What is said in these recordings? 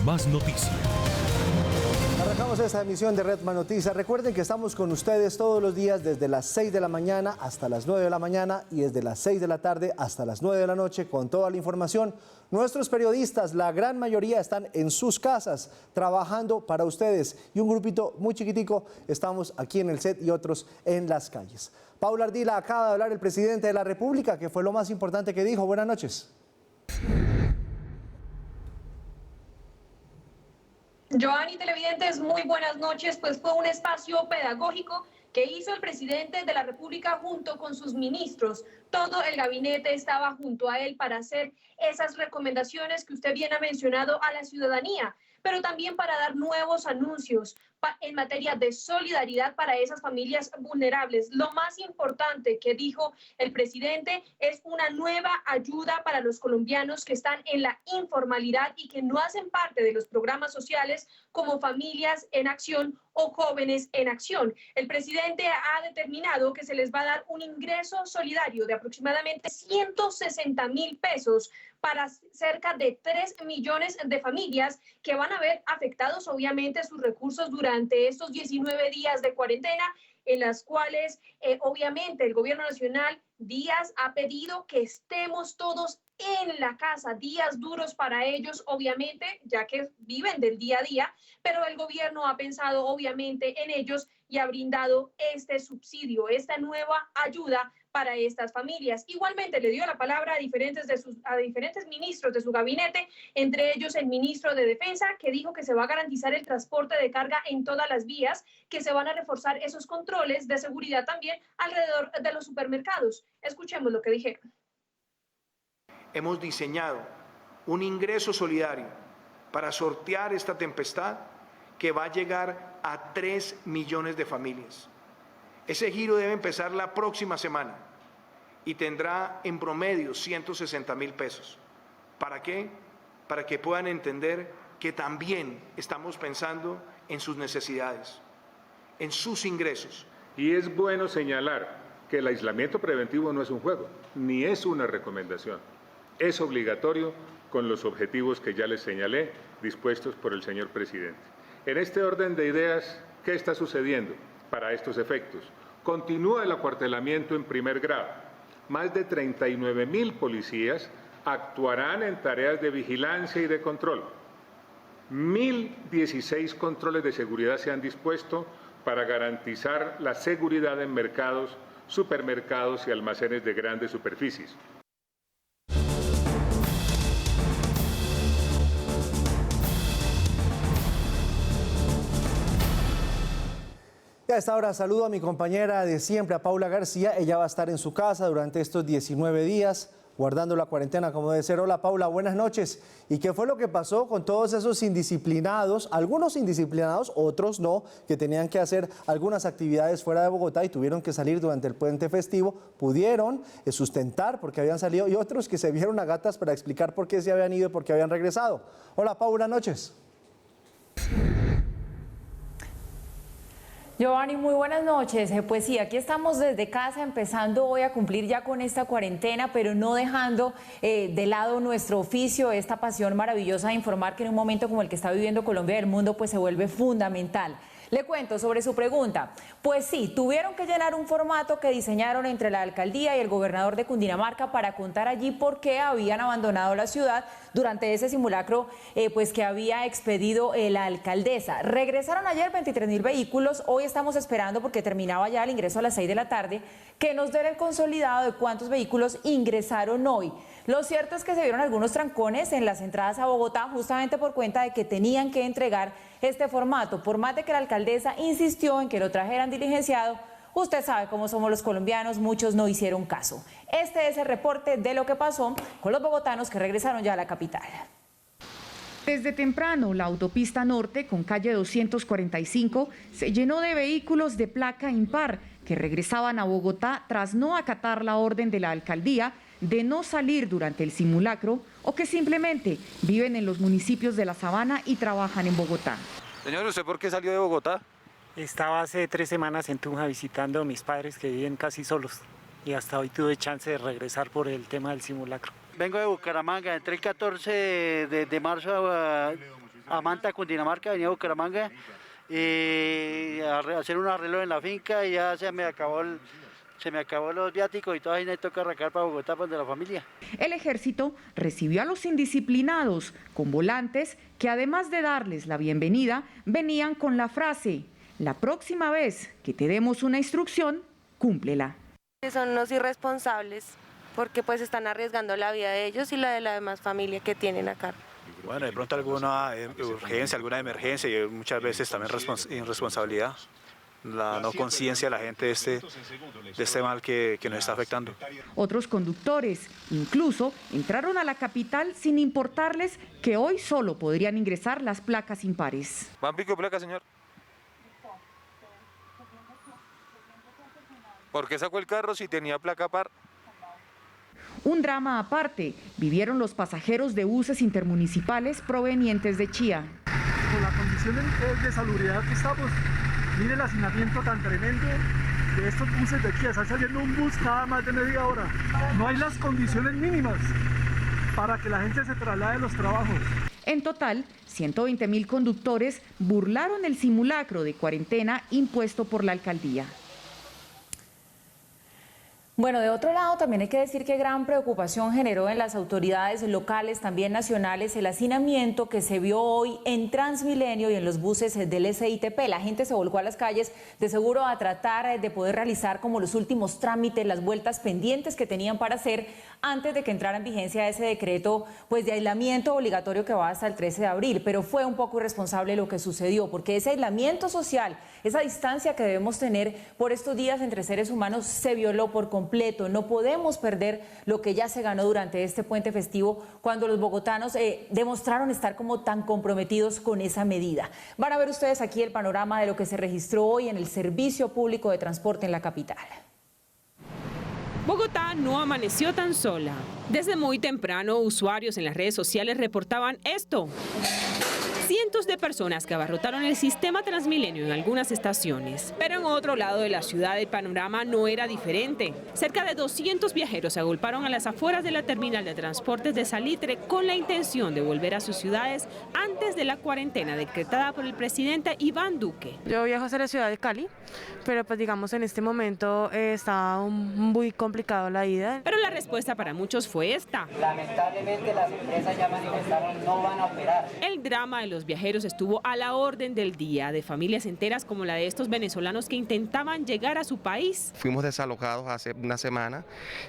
Más Noticias. Arrancamos esta emisión de Red Más Noticias. Recuerden que estamos con ustedes todos los días desde las 6 de la mañana hasta las 9 de la mañana y desde las 6 de la tarde hasta las 9 de la noche con toda la información. Nuestros periodistas, la gran mayoría están en sus casas trabajando para ustedes y un grupito muy chiquitico estamos aquí en el set y otros en las calles. Paula Ardila, acaba de hablar el presidente de la República, que fue lo más importante que dijo. Buenas noches. Joanny, televidentes, muy buenas noches. Pues fue un espacio pedagógico que hizo el presidente de la República junto con sus ministros. Todo el gabinete estaba junto a él para hacer esas recomendaciones que usted bien ha mencionado a la ciudadanía, pero también para dar nuevos anuncios en materia de solidaridad para esas familias vulnerables. Lo más importante que dijo el presidente es una nueva ayuda para los colombianos que están en la informalidad y que no hacen parte de los programas sociales como Familias en Acción o Jóvenes en Acción. El presidente ha determinado que se les va a dar un ingreso solidario de aproximadamente 160.000 pesos para cerca de 3 millones de familias que van a ver afectados obviamente sus recursos durante estos 19 días de cuarentena, en las cuales obviamente el gobierno nacional Díaz ha pedido que estemos todos en la casa, días duros para ellos, obviamente, ya que viven del día a día, pero el gobierno ha pensado obviamente en ellos y ha brindado este subsidio, esta nueva ayuda para estas familias. Igualmente le dio la palabra a diferentes ministros de su gabinete, entre ellos el ministro de Defensa, que dijo que se va a garantizar el transporte de carga en todas las vías, que se van a reforzar esos controles de seguridad también alrededor de los supermercados. Escuchemos lo que dijeron. Hemos diseñado un ingreso solidario para sortear esta tempestad que va a llegar a 3 millones de familias. Ese giro debe empezar la próxima semana y tendrá en promedio 160.000 pesos. ¿Para qué? Para que puedan entender que también estamos pensando en sus necesidades, en sus ingresos. Y es bueno señalar que el aislamiento preventivo no es un juego, ni es una recomendación. Es obligatorio con los objetivos que ya les señalé, dispuestos por el señor presidente. En este orden de ideas, ¿qué está sucediendo para estos efectos? Continúa el acuartelamiento en primer grado. Más de 39.000 policías actuarán en tareas de vigilancia y de control. 1.016 controles de seguridad se han dispuesto para garantizar la seguridad en mercados, supermercados y almacenes de grandes superficies. Y a esta hora saludo a mi compañera de siempre, a Paula García. Ella va a estar en su casa durante estos 19 días, guardando la cuarentena como debe ser. Hola Paula, buenas noches. ¿Y qué fue lo que pasó con todos esos indisciplinados, algunos indisciplinados, otros no, que tenían que hacer algunas actividades fuera de Bogotá y tuvieron que salir durante el puente festivo? Pudieron sustentar porque habían salido y otros que se vieron a gatas para explicar por qué se habían ido y por qué habían regresado. Hola Paula, buenas noches. Giovanni, muy buenas noches. Pues sí, aquí estamos desde casa empezando hoy a cumplir ya con esta cuarentena, pero no dejando de lado nuestro oficio, esta pasión maravillosa de informar que en un momento como el que está viviendo Colombia y el mundo pues se vuelve fundamental. Le cuento sobre su pregunta. Pues sí, tuvieron que llenar un formato que diseñaron entre la alcaldía y el gobernador de Cundinamarca para contar allí por qué habían abandonado la ciudad durante ese simulacro pues que había expedido la alcaldesa. Regresaron ayer 23.000 vehículos, hoy estamos esperando porque terminaba ya el ingreso a las 6 de la tarde, que nos den el consolidado de cuántos vehículos ingresaron hoy. Lo cierto es que se vieron algunos trancones en las entradas a Bogotá justamente por cuenta de que tenían que entregar este formato. Por más de que la alcaldesa insistió en que lo trajeran diligenciado, usted sabe cómo somos los colombianos, muchos no hicieron caso. Este es el reporte de lo que pasó con los bogotanos que regresaron ya a la capital. Desde temprano, la autopista norte con calle 245 se llenó de vehículos de placa impar que regresaban a Bogotá tras no acatar la orden de la alcaldía de no salir durante el simulacro o que simplemente viven en los municipios de la Sabana y trabajan en Bogotá. Señor, ¿usted por qué salió de Bogotá? Estaba hace 3 semanas en Tunja visitando a mis padres que viven casi solos y hasta hoy tuve chance de regresar por el tema del simulacro. Vengo de Bucaramanga, entré el 14 de marzo a Manta, Cundinamarca, venía a Bucaramanga a hacer un arreglo en la finca y ya se me acabó los viáticos y todo, ahí me toca arrancar para Bogotá, para donde la familia. El ejército recibió a los indisciplinados con volantes que, además de darles la bienvenida, venían con la frase: la próxima vez que te demos una instrucción, cúmplela. Son unos irresponsables porque pues están arriesgando la vida de ellos y la de la demás familia que tienen acá. Bueno, de pronto alguna urgencia, alguna emergencia y muchas veces también irresponsabilidad. La no conciencia de la gente de este mal que nos está afectando. Otros conductores incluso entraron a la capital sin importarles que hoy solo podrían ingresar las placas impares. ¿Van pico de placa, señor? ¿Por qué sacó el carro si tenía placa par? Un drama aparte vivieron los pasajeros de buses intermunicipales provenientes de Chía. Con la condición de salubridad que estamos, mire el hacinamiento tan tremendo de estos buses de Chía. Está saliendo un bus cada más de media hora. No hay las condiciones mínimas para que la gente se traslade de los trabajos. En total, 120.000 conductores burlaron el simulacro de cuarentena impuesto por la alcaldía. Bueno, de otro lado también hay que decir que gran preocupación generó en las autoridades locales, también nacionales, el hacinamiento que se vio hoy en Transmilenio y en los buses del SITP. La gente se volcó a las calles de seguro a tratar de poder realizar como los últimos trámites, las vueltas pendientes que tenían para hacer antes de que entrara en vigencia ese decreto pues de aislamiento obligatorio que va hasta el 13 de abril. Pero fue un poco irresponsable lo que sucedió, porque ese aislamiento social, esa distancia que debemos tener por estos días entre seres humanos se violó por completo. No podemos perder lo que ya se ganó durante este puente festivo cuando los bogotanos demostraron estar como tan comprometidos con esa medida. Van a ver ustedes aquí el panorama de lo que se registró hoy en el servicio público de transporte en la capital. Bogotá no amaneció tan sola. Desde muy temprano, usuarios en las redes sociales reportaban esto. Cientos de personas que abarrotaron el sistema Transmilenio en algunas estaciones. Pero en otro lado de la ciudad el panorama no era diferente. Cerca de 200 viajeros se agolparon a las afueras de la terminal de transportes de Salitre con la intención de volver a sus ciudades antes de la cuarentena decretada por el presidente Iván Duque. Yo viajo hacia la ciudad de Cali, pero pues digamos en este momento está muy complicado la ida. Pero la respuesta para muchos fue esta. Lamentablemente las empresas ya manifestaron no van a operar. El drama de los viajeros estuvo a la orden del día, de familias enteras como la de estos venezolanos que intentaban llegar a su país. Fuimos desalojados hace una semana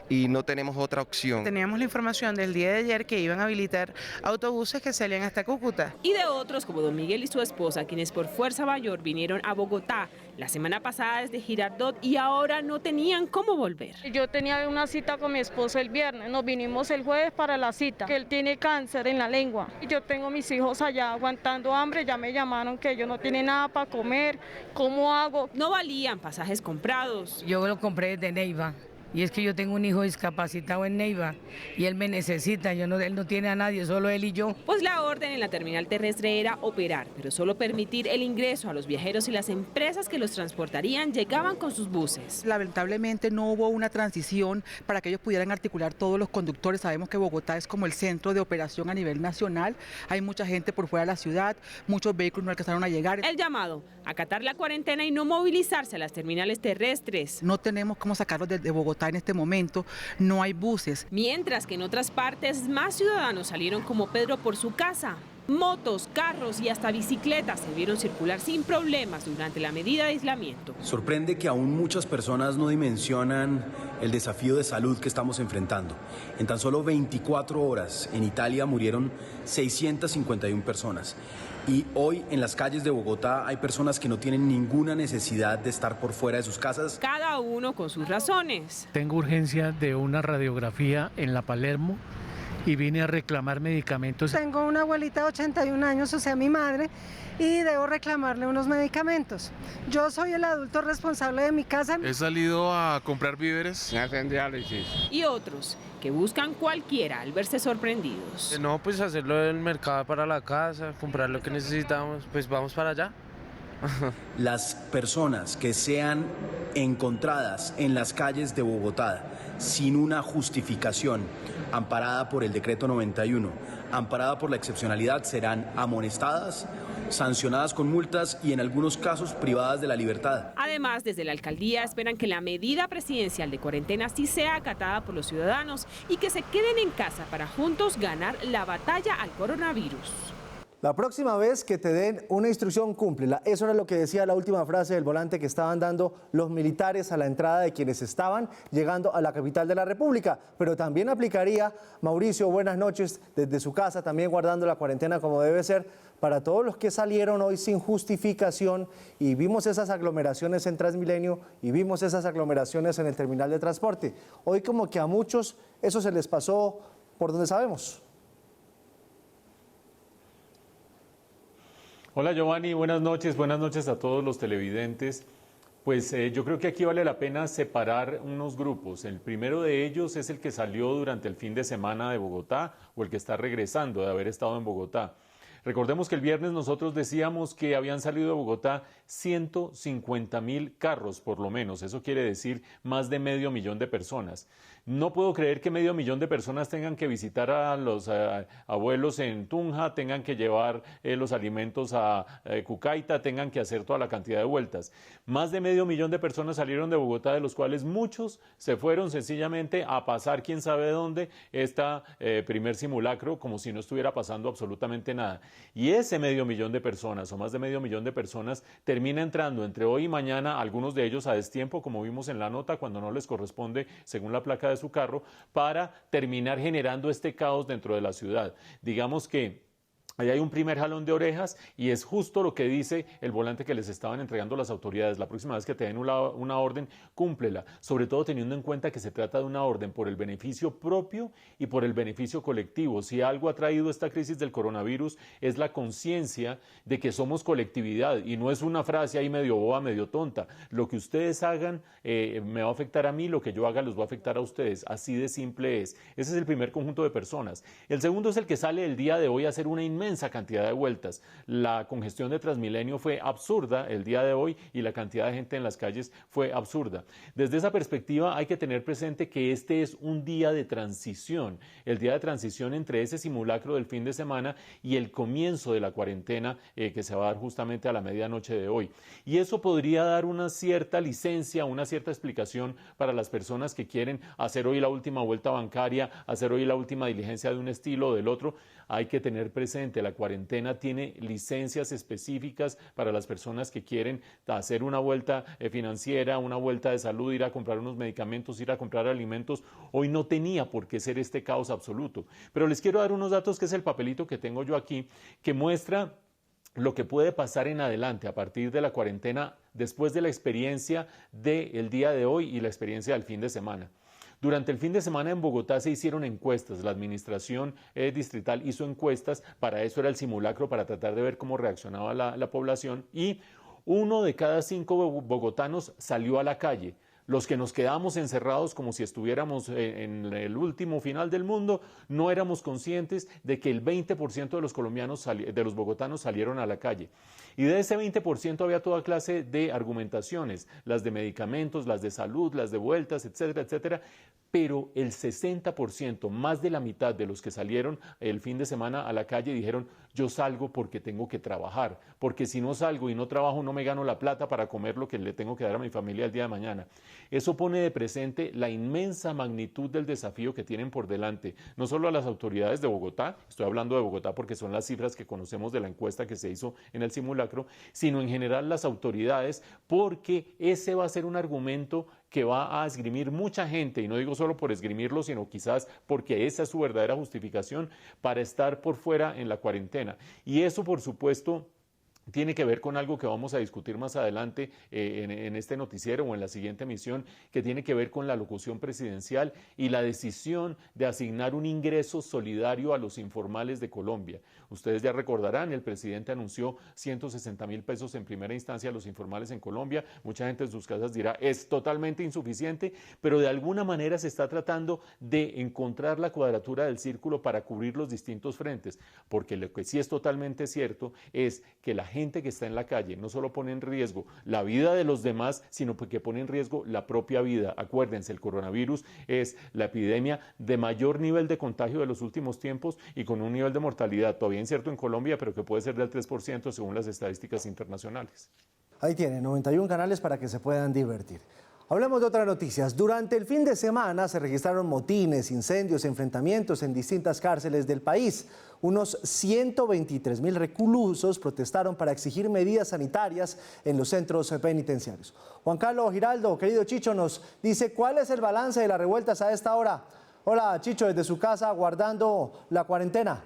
y no tenemos otra opción. Teníamos la información del día de ayer que iban a habilitar autobuses que salían hasta Cúcuta. Y de otros como don Miguel y su esposa, quienes por fuerza mayor vinieron a Bogotá la semana pasada desde Girardot y ahora no tenían cómo volver. Yo tenía una cita con mi esposo el viernes, nos vinimos el jueves para la cita, que él tiene cáncer en la lengua. Y yo tengo mis hijos allá aguantando hambre, ya me llamaron que ellos no tienen nada para comer, ¿cómo hago? No valían pasajes comprados. Yo lo compré desde Neiva. Y es que yo tengo un hijo discapacitado en Neiva y él me necesita, él no tiene a nadie, solo él y yo. Pues la orden en la terminal terrestre era operar, pero solo permitir el ingreso a los viajeros y las empresas que los transportarían llegaban con sus buses. Lamentablemente no hubo una transición para que ellos pudieran articular todos los conductores. Sabemos que Bogotá es como el centro de operación a nivel nacional, hay mucha gente por fuera de la ciudad, muchos vehículos no alcanzaron a llegar. El llamado a acatar la cuarentena y no movilizarse a las terminales terrestres. No tenemos cómo sacarlos de Bogotá en este momento, no hay buses. Mientras que en otras partes más ciudadanos salieron como Pedro por su casa. Motos, carros y hasta bicicletas se vieron circular sin problemas durante la medida de aislamiento. Sorprende que aún muchas personas no dimensionan el desafío de salud que estamos enfrentando. En tan solo 24 horas en Italia murieron 651 personas. Y hoy en las calles de Bogotá hay personas que no tienen ninguna necesidad de estar por fuera de sus casas. Cada uno con sus razones. Tengo urgencia de una radiografía en la Palermo y vine a reclamar medicamentos. Tengo una abuelita de 81 años, o sea, mi madre, y debo reclamarle unos medicamentos. Yo soy el adulto responsable de mi casa. He salido a comprar víveres. Me hacen diálisis. Y otros que buscan cualquiera al verse sorprendidos. No, pues hacerlo del mercado para la casa, comprar lo que necesitamos, pues vamos para allá. Las personas que sean encontradas en las calles de Bogotá sin una justificación amparada por el decreto 91, amparada por la excepcionalidad, serán amonestadas, sancionadas con multas y en algunos casos privadas de la libertad. Además, desde la alcaldía esperan que la medida presidencial de cuarentena sí sea acatada por los ciudadanos y que se queden en casa para juntos ganar la batalla al coronavirus. La próxima vez que te den una instrucción, cúmplela. Eso era lo que decía la última frase del volante que estaban dando los militares a la entrada de quienes estaban llegando a la capital de la República. Pero también aplicaría, Mauricio, buenas noches, desde su casa, también guardando la cuarentena como debe ser, para todos los que salieron hoy sin justificación y vimos esas aglomeraciones en Transmilenio y vimos esas aglomeraciones en el terminal de transporte. Hoy como que a muchos eso se les pasó por donde sabemos. Hola Giovanni, buenas noches a todos los televidentes. Pues yo creo que aquí vale la pena separar unos grupos. El primero de ellos es el que salió durante el fin de semana de Bogotá o el que está regresando de haber estado en Bogotá. Recordemos que el viernes nosotros decíamos que habían salido de Bogotá 150.000 carros por lo menos, eso quiere decir más de 500.000 de personas. No puedo creer que 500.000 de personas tengan que visitar a los abuelos en Tunja, tengan que llevar los alimentos a Cucaita, tengan que hacer toda la cantidad de vueltas. Más de 500.000 de personas salieron de Bogotá, de los cuales muchos se fueron sencillamente a pasar quién sabe dónde esta primer simulacro, como si no estuviera pasando absolutamente nada. Y ese 500.000 de personas, o más de 500.000 de personas, termina entrando entre hoy y mañana, algunos de ellos a destiempo, como vimos en la nota, cuando no les corresponde, según la placa de su carro, para terminar generando este caos dentro de la ciudad. Digamos que ahí hay un primer jalón de orejas y es justo lo que dice el volante que les estaban entregando las autoridades. La próxima vez que te den una orden, cúmplela, sobre todo teniendo en cuenta que se trata de una orden por el beneficio propio y por el beneficio colectivo. Si algo ha traído esta crisis del coronavirus es la conciencia de que somos colectividad y no es una frase ahí medio boba, medio tonta. Lo que ustedes hagan me va a afectar a mí, lo que yo haga los va a afectar a ustedes. Así de simple es. Ese es el primer conjunto de personas. El segundo es el que sale el día de hoy a hacer una inmensa cantidad de vueltas. La congestión de Transmilenio fue absurda el día de hoy y la cantidad de gente en las calles fue absurda. Desde esa perspectiva hay que tener presente que este es un día de transición, el día de transición entre ese simulacro del fin de semana y el comienzo de la cuarentena que se va a dar justamente a la medianoche de hoy. Y eso podría dar una cierta licencia, una cierta explicación para las personas que quieren hacer hoy la última vuelta bancaria, hacer hoy la última diligencia de un estilo o del otro. Hay que tener presente, la cuarentena tiene licencias específicas para las personas que quieren hacer una vuelta financiera, una vuelta de salud, ir a comprar unos medicamentos, ir a comprar alimentos. Hoy no tenía por qué ser este caos absoluto. Pero les quiero dar unos datos, que es el papelito que tengo yo aquí, que muestra lo que puede pasar en adelante a partir de la cuarentena después de la experiencia del día de hoy y la experiencia del fin de semana. Durante el fin de semana en Bogotá se hicieron encuestas, la administración distrital hizo encuestas, para eso era el simulacro, para tratar de ver cómo reaccionaba la población, y 1 de cada 5 bogotanos salió a la calle. Los que nos quedamos encerrados como si estuviéramos en el último final del mundo, no éramos conscientes de que el 20% de los colombianos, de los bogotanos salieron a la calle. Y de ese 20% había toda clase de argumentaciones, las de medicamentos, las de salud, las de vueltas, etcétera, etcétera. Pero el 60%, más de la mitad de los que salieron el fin de semana a la calle dijeron: yo salgo porque tengo que trabajar, porque si no salgo y no trabajo no me gano la plata para comer lo que le tengo que dar a mi familia el día de mañana. Eso pone de presente la inmensa magnitud del desafío que tienen por delante, no solo a las autoridades de Bogotá, estoy hablando de Bogotá porque son las cifras que conocemos de la encuesta que se hizo en el simulacro, sino en general las autoridades, porque ese va a ser un argumento que va a esgrimir mucha gente, y no digo solo por esgrimirlo, sino quizás porque esa es su verdadera justificación para estar por fuera en la cuarentena. Y eso, por supuesto, tiene que ver con algo que vamos a discutir más adelante en este noticiero o en la siguiente emisión, que tiene que ver con la locución presidencial y la decisión de asignar un ingreso solidario a los informales de Colombia. Ustedes ya recordarán, el presidente anunció 160.000 pesos en primera instancia a los informales en Colombia. Mucha gente en sus casas dirá, es totalmente insuficiente, pero de alguna manera se está tratando de encontrar la cuadratura del círculo para cubrir los distintos frentes, porque lo que sí es totalmente cierto es que la gente que está en la calle no solo pone en riesgo la vida de los demás, sino que pone en riesgo la propia vida. Acuérdense, el coronavirus es la epidemia de mayor nivel de contagio de los últimos tiempos y con un nivel de mortalidad todavía incierto en Colombia, pero que puede ser del 3% según las estadísticas internacionales. Ahí tienen 91 canales para que se puedan divertir. Hablemos de otras noticias. Durante el fin de semana se registraron motines, incendios, enfrentamientos en distintas cárceles del país. Unos 123.000 reclusos protestaron para exigir medidas sanitarias en los centros penitenciarios. Juan Carlos Giraldo, querido Chicho, nos dice cuál es el balance de las revueltas a esta hora. Hola, Chicho, desde su casa guardando la cuarentena.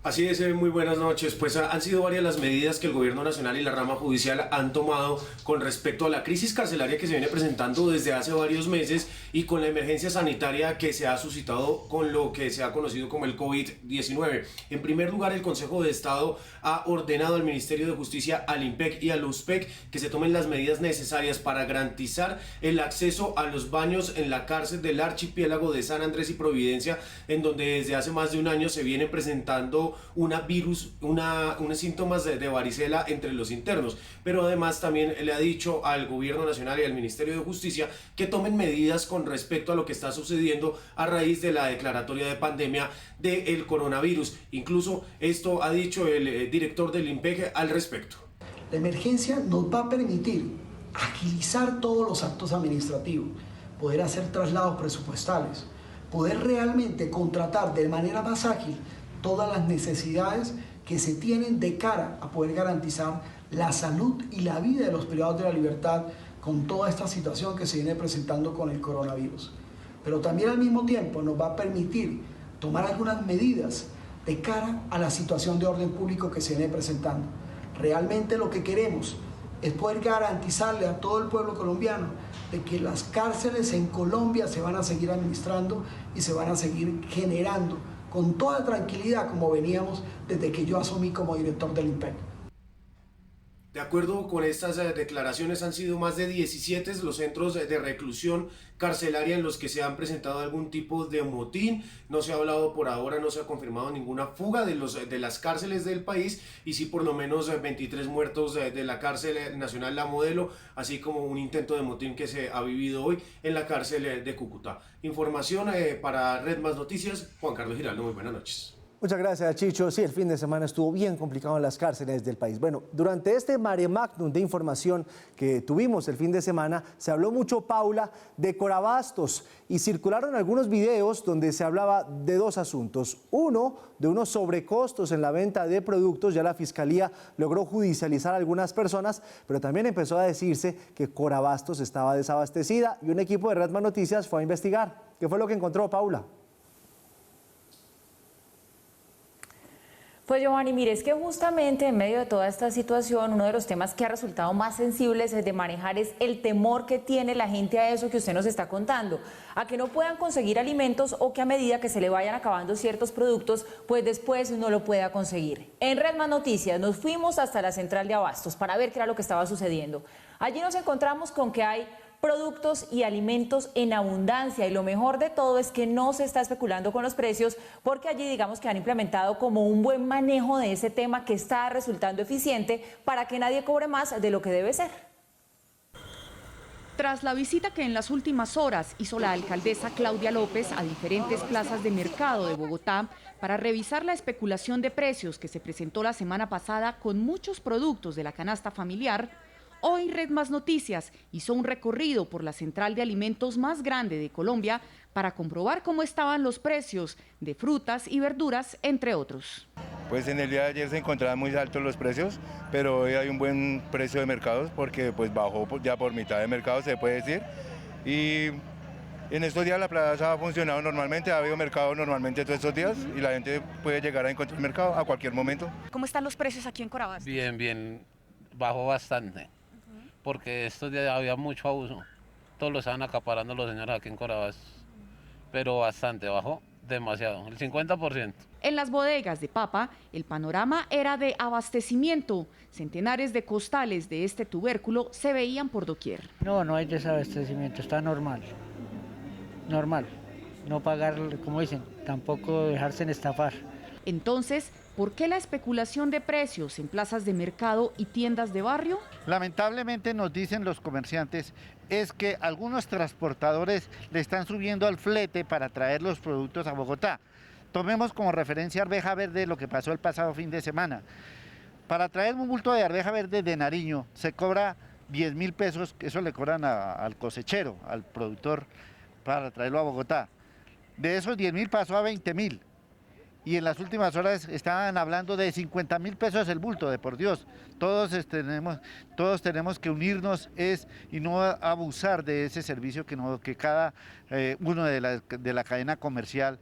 Así es, muy buenas noches. Pues han sido varias las medidas que el gobierno nacional y la rama judicial han tomado con respecto a la crisis carcelaria que se viene presentando desde hace varios meses y con la emergencia sanitaria que se ha suscitado con lo que se ha conocido como el COVID-19. En primer lugar, el Consejo de Estado ha ordenado al Ministerio de Justicia, al IMPEC y al USPEC que se tomen las medidas necesarias para garantizar el acceso a los baños en la cárcel del archipiélago de San Andrés y Providencia, en donde desde hace más de un año se vienen presentando unos síntomas de varicela entre los internos, pero además también le ha dicho al gobierno nacional y al Ministerio de Justicia que tomen medidas con respecto a lo que está sucediendo a raíz de la declaratoria de pandemia del coronavirus. Incluso esto ha dicho el director del IMPEC al respecto. La emergencia nos va a permitir agilizar todos los actos administrativos, poder hacer traslados presupuestales, poder realmente contratar de manera más ágil todas las necesidades que se tienen de cara a poder garantizar la salud y la vida de los privados de la libertad con toda esta situación que se viene presentando con el coronavirus. Pero también al mismo tiempo nos va a permitir tomar algunas medidas de cara a la situación de orden público que se viene presentando. Realmente lo que queremos es poder garantizarle a todo el pueblo colombiano de que las cárceles en Colombia se van a seguir administrando y se van a seguir generando con toda tranquilidad como veníamos desde que yo asumí como director del IMPEC. De acuerdo con estas declaraciones, han sido más de 17 los centros de reclusión carcelaria en los que se han presentado algún tipo de motín. No se ha hablado por ahora, no se ha confirmado ninguna fuga de las cárceles del país, y sí por lo menos 23 muertos de la cárcel nacional La Modelo, así como un intento de motín que se ha vivido hoy en la cárcel de Cúcuta. Información para Red Más Noticias, Juan Carlos Giraldo, muy buenas noches. Muchas gracias, Chicho. Sí, el fin de semana estuvo bien complicado en las cárceles del país. Bueno, durante este mare magnum de información que tuvimos el fin de semana, se habló mucho, Paula, de Corabastos, y circularon algunos videos donde se hablaba de dos asuntos. Uno, de unos sobrecostos en la venta de productos. Ya la Fiscalía logró judicializar a algunas personas, pero también empezó a decirse que Corabastos estaba desabastecida y un equipo de Red Más Noticias fue a investigar. ¿Qué fue lo que encontró, Paula? Pues Giovanni, mire, es que justamente en medio de toda esta situación, uno de los temas que ha resultado más sensibles de manejar es el temor que tiene la gente a eso que usted nos está contando, a que no puedan conseguir alimentos o que a medida que se le vayan acabando ciertos productos, pues después no lo pueda conseguir. En Red Más Noticias nos fuimos hasta la central de abastos para ver qué era lo que estaba sucediendo. Allí nos encontramos con que hay productos y alimentos en abundancia, y lo mejor de todo es que no se está especulando con los precios, porque allí digamos que han implementado como un buen manejo de ese tema que está resultando eficiente para que nadie cobre más de lo que debe ser. Tras la visita que en las últimas horas hizo la alcaldesa Claudia López a diferentes plazas de mercado de Bogotá para revisar la especulación de precios que se presentó la semana pasada con muchos productos de la canasta familiar, hoy Red Más Noticias hizo un recorrido por la central de alimentos más grande de Colombia para comprobar cómo estaban los precios de frutas y verduras, entre otros. Pues en el día de ayer se encontraban muy altos los precios, pero hoy hay un buen precio de mercados porque pues bajó ya por mitad de mercado, se puede decir. Y en estos días la plaza ha funcionado normalmente, ha habido mercado normalmente todos estos días y la gente puede llegar a encontrar mercado a cualquier momento. ¿Cómo están los precios aquí en Corabastos? Bien, bien, bajó bastante, porque estos días había mucho abuso. Todos lo estaban acaparando los señores aquí en Corabastos, pero bastante, bajó demasiado, el 50%. En las bodegas de papa, el panorama era de abastecimiento. Centenares de costales de este tubérculo se veían por doquier. No hay desabastecimiento, está normal. Normal. No pagar, como dicen, tampoco dejarse en estafar. Entonces, ¿Por qué la especulación de precios en plazas de mercado y tiendas de barrio? Lamentablemente nos dicen los comerciantes es que algunos transportadores le están subiendo al flete para traer los productos a Bogotá. Tomemos como referencia arveja verde lo que pasó el pasado fin de semana. Para traer un bulto de arveja verde de Nariño se cobra 10.000 pesos, eso le cobran al cosechero, al productor, para traerlo a Bogotá. De esos 10.000 pasó a 20.000. Y en las últimas horas estaban hablando de 50.000 pesos el bulto, de por Dios. Todos tenemos que unirnos y no abusar de ese servicio que cada uno de la cadena comercial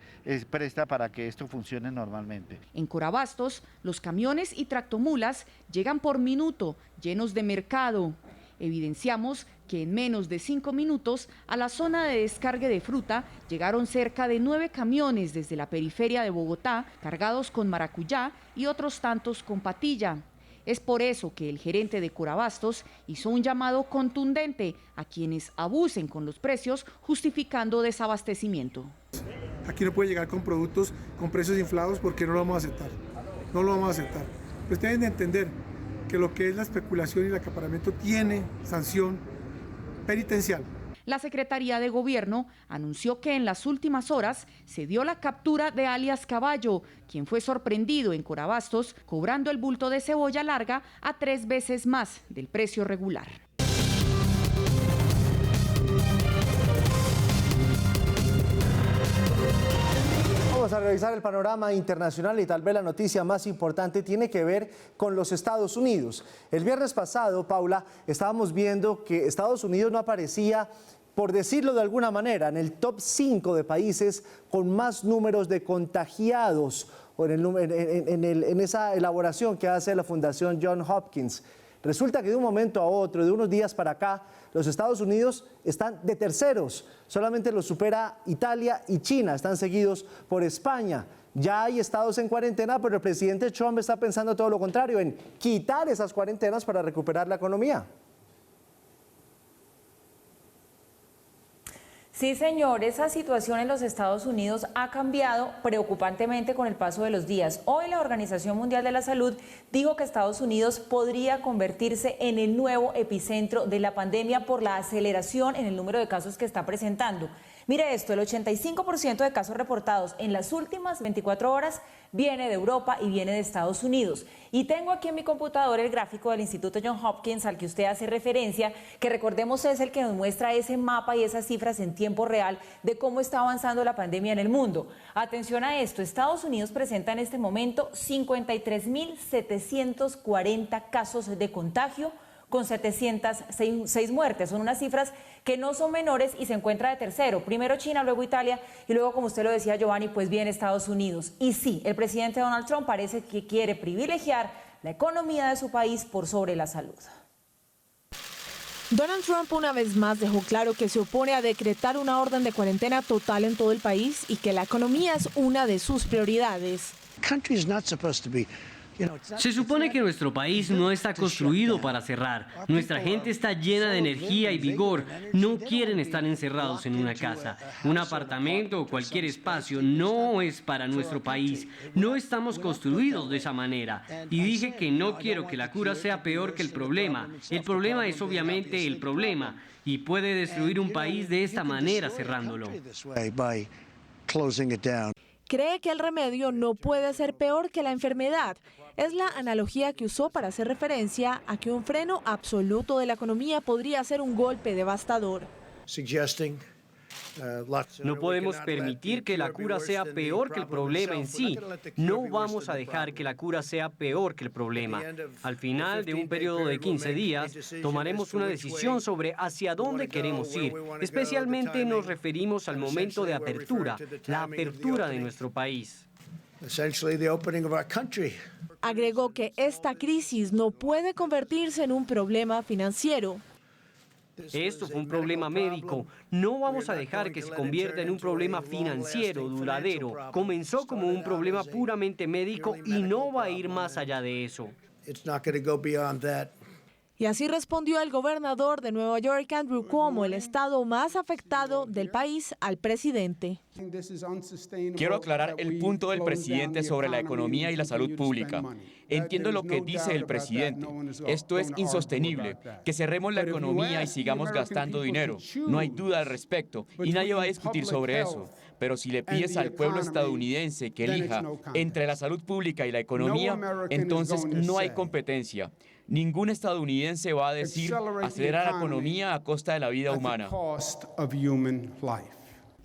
presta para que esto funcione normalmente. En Corabastos, los camiones y tractomulas llegan por minuto, llenos de mercado. Evidenciamos que en menos de 5 minutos a la zona de descargue de fruta llegaron cerca de 9 camiones desde la periferia de Bogotá, cargados con maracuyá y otros tantos con patilla. Es por eso que el gerente de Corabastos hizo un llamado contundente a quienes abusen con los precios, justificando desabastecimiento. Aquí no puede llegar con productos con precios inflados porque no lo vamos a aceptar. No lo vamos a aceptar. Pues deben de entender que lo que es la especulación y el acaparamiento tiene sanción penitencial. La Secretaría de Gobierno anunció que en las últimas horas se dio la captura de alias Caballo, quien fue sorprendido en Corabastos cobrando el bulto de cebolla larga a 3 veces más del precio regular. Vamos a revisar el panorama internacional y tal vez la noticia más importante tiene que ver con los Estados Unidos. El viernes pasado, Paula, estábamos viendo que Estados Unidos no aparecía, por decirlo de alguna manera, en el top 5 de países con más números de contagiados o en esa elaboración que hace la Fundación Johns Hopkins. Resulta que de un momento a otro, de unos días para acá, los Estados Unidos están de terceros. Solamente los supera Italia y China, están seguidos por España. Ya hay estados en cuarentena, pero el presidente Trump está pensando todo lo contrario, en quitar esas cuarentenas para recuperar la economía. Sí, señor, esa situación en los Estados Unidos ha cambiado preocupantemente con el paso de los días. Hoy la Organización Mundial de la Salud dijo que Estados Unidos podría convertirse en el nuevo epicentro de la pandemia por la aceleración en el número de casos que está presentando. Mire esto, el 85% de casos reportados en las últimas 24 horas viene de Europa y viene de Estados Unidos. Y tengo aquí en mi computador el gráfico del Instituto Johns Hopkins al que usted hace referencia, que recordemos es el que nos muestra ese mapa y esas cifras en tiempo real de cómo está avanzando la pandemia en el mundo. Atención a esto, Estados Unidos presenta en este momento 53.740 casos de contagio, con 706 muertes. Son unas cifras que no son menores y se encuentra de tercero. Primero China, luego Italia y luego, como usted lo decía, Giovanni, pues viene Estados Unidos. Y sí, el presidente Donald Trump parece que quiere privilegiar la economía de su país por sobre la salud. Donald Trump una vez más dejó claro que se opone a decretar una orden de cuarentena total en todo el país y que la economía es una de sus prioridades. Se supone que nuestro país no está construido para cerrar. Nuestra gente está llena de energía y vigor. No quieren estar encerrados en una casa. Un apartamento o cualquier espacio no es para nuestro país. No estamos construidos de esa manera. Y dije que no quiero que la cura sea peor que el problema. El problema es obviamente el problema y puede destruir un país de esta manera cerrándolo. Cree que el remedio no puede ser peor que la enfermedad. Es la analogía que usó para hacer referencia a que un freno absoluto de la economía podría ser un golpe devastador. No podemos permitir que la cura sea peor que el problema en sí. No vamos a dejar que la cura sea peor que el problema. Al final de un periodo de 15 días, tomaremos una decisión sobre hacia dónde queremos ir. Especialmente nos referimos al momento de apertura, la apertura de nuestro país. Agregó que esta crisis no puede convertirse en un problema financiero. Esto fue un problema médico. No vamos a dejar que se convierta en un problema financiero duradero. Comenzó como un problema puramente médico y no va a ir más allá de eso. Y así respondió el gobernador de Nueva York, Andrew Cuomo, el estado más afectado del país, al presidente. Quiero aclarar el punto del presidente sobre la economía y la salud pública. Entiendo lo que dice el presidente. Esto es insostenible, que cerremos la economía y sigamos gastando dinero. No hay duda al respecto y nadie va a discutir sobre eso. Pero si le pides al pueblo estadounidense que elija entre la salud pública y la economía, entonces no hay competencia. Ningún estadounidense va a decir acelerar la economía a costa de la vida humana.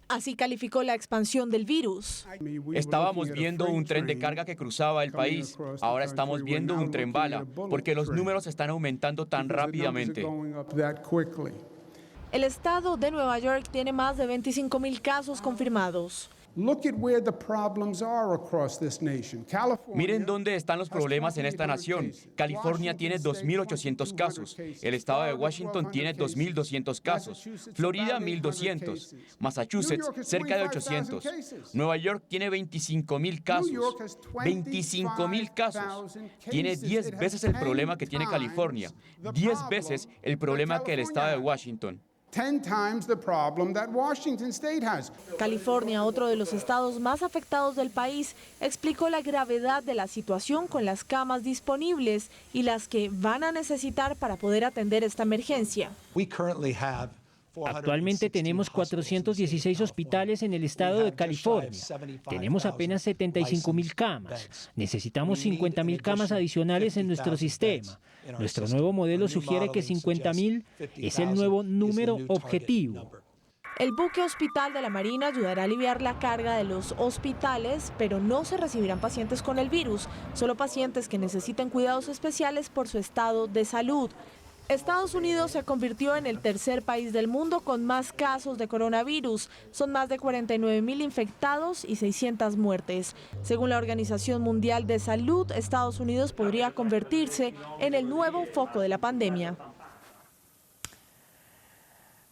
Así calificó la expansión del virus. Estábamos viendo un tren de carga que cruzaba el país. Ahora estamos viendo un tren bala, porque los números están aumentando tan rápidamente. El estado de Nueva York tiene más de 25,000 casos confirmados. Miren dónde están los problemas en esta nación. California tiene 2.800 casos. El estado de Washington tiene 2.200 casos. Florida, 1.200. Massachusetts, cerca de 800. Nueva York tiene 25,000 casos. 25,000 casos. Tiene 10 veces el problema que tiene California. 10 veces el problema que el estado de Washington. 10 times the problem that Washington State has. California, otro de los estados más afectados del país, explicó la gravedad de la situación con las camas disponibles y las que van a necesitar para poder atender esta emergencia. Actualmente tenemos 416 hospitales en el estado de California. Tenemos apenas 75,000 camas. Necesitamos 50,000 camas adicionales en nuestro sistema. Nuestro nuevo modelo sugiere que 50,000 es el nuevo número objetivo. El buque hospital de la Marina ayudará a aliviar la carga de los hospitales, pero no se recibirán pacientes con el virus, solo pacientes que necesiten cuidados especiales por su estado de salud. Estados Unidos se convirtió en el tercer país del mundo con más casos de coronavirus. Son más de 49,000 infectados y 600 muertes. Según la Organización Mundial de Salud, Estados Unidos podría convertirse en el nuevo foco de la pandemia.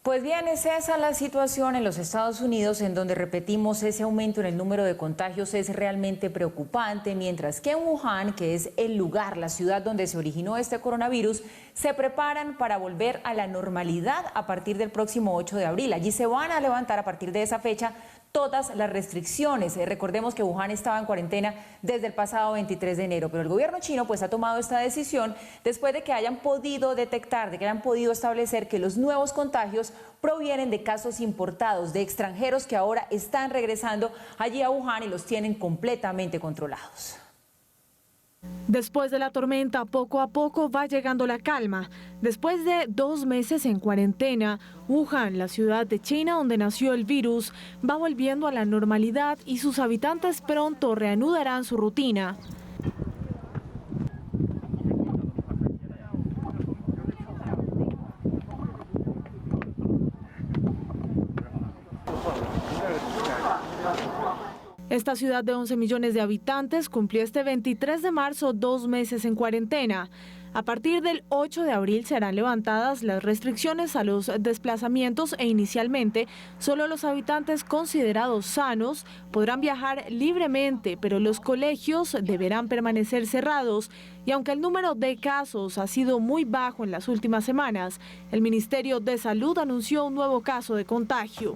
Pues bien, es esa la situación en los Estados Unidos, en donde, repetimos, ese aumento en el número de contagios es realmente preocupante, mientras que en Wuhan, que es el lugar, la ciudad donde se originó este coronavirus, se preparan para volver a la normalidad a partir del próximo 8 de abril. Allí se van a levantar a partir de esa fecha todas las restricciones. Recordemos que Wuhan estaba en cuarentena desde el pasado 23 de enero, pero el gobierno chino pues ha tomado esta decisión después de que hayan podido detectar, de que hayan podido establecer que los nuevos contagios provienen de casos importados, de extranjeros que ahora están regresando allí a Wuhan y los tienen completamente controlados. Después de la tormenta, poco a poco va llegando la calma. Después de 2 meses en cuarentena, Wuhan, la ciudad de China donde nació el virus, va volviendo a la normalidad y sus habitantes pronto reanudarán su rutina. Esta ciudad de 11 millones de habitantes cumplió este 23 de marzo 2 meses en cuarentena. A partir del 8 de abril serán levantadas las restricciones a los desplazamientos e inicialmente solo los habitantes considerados sanos podrán viajar libremente, pero los colegios deberán permanecer cerrados. Y aunque el número de casos ha sido muy bajo en las últimas semanas, el Ministerio de Salud anunció un nuevo caso de contagio.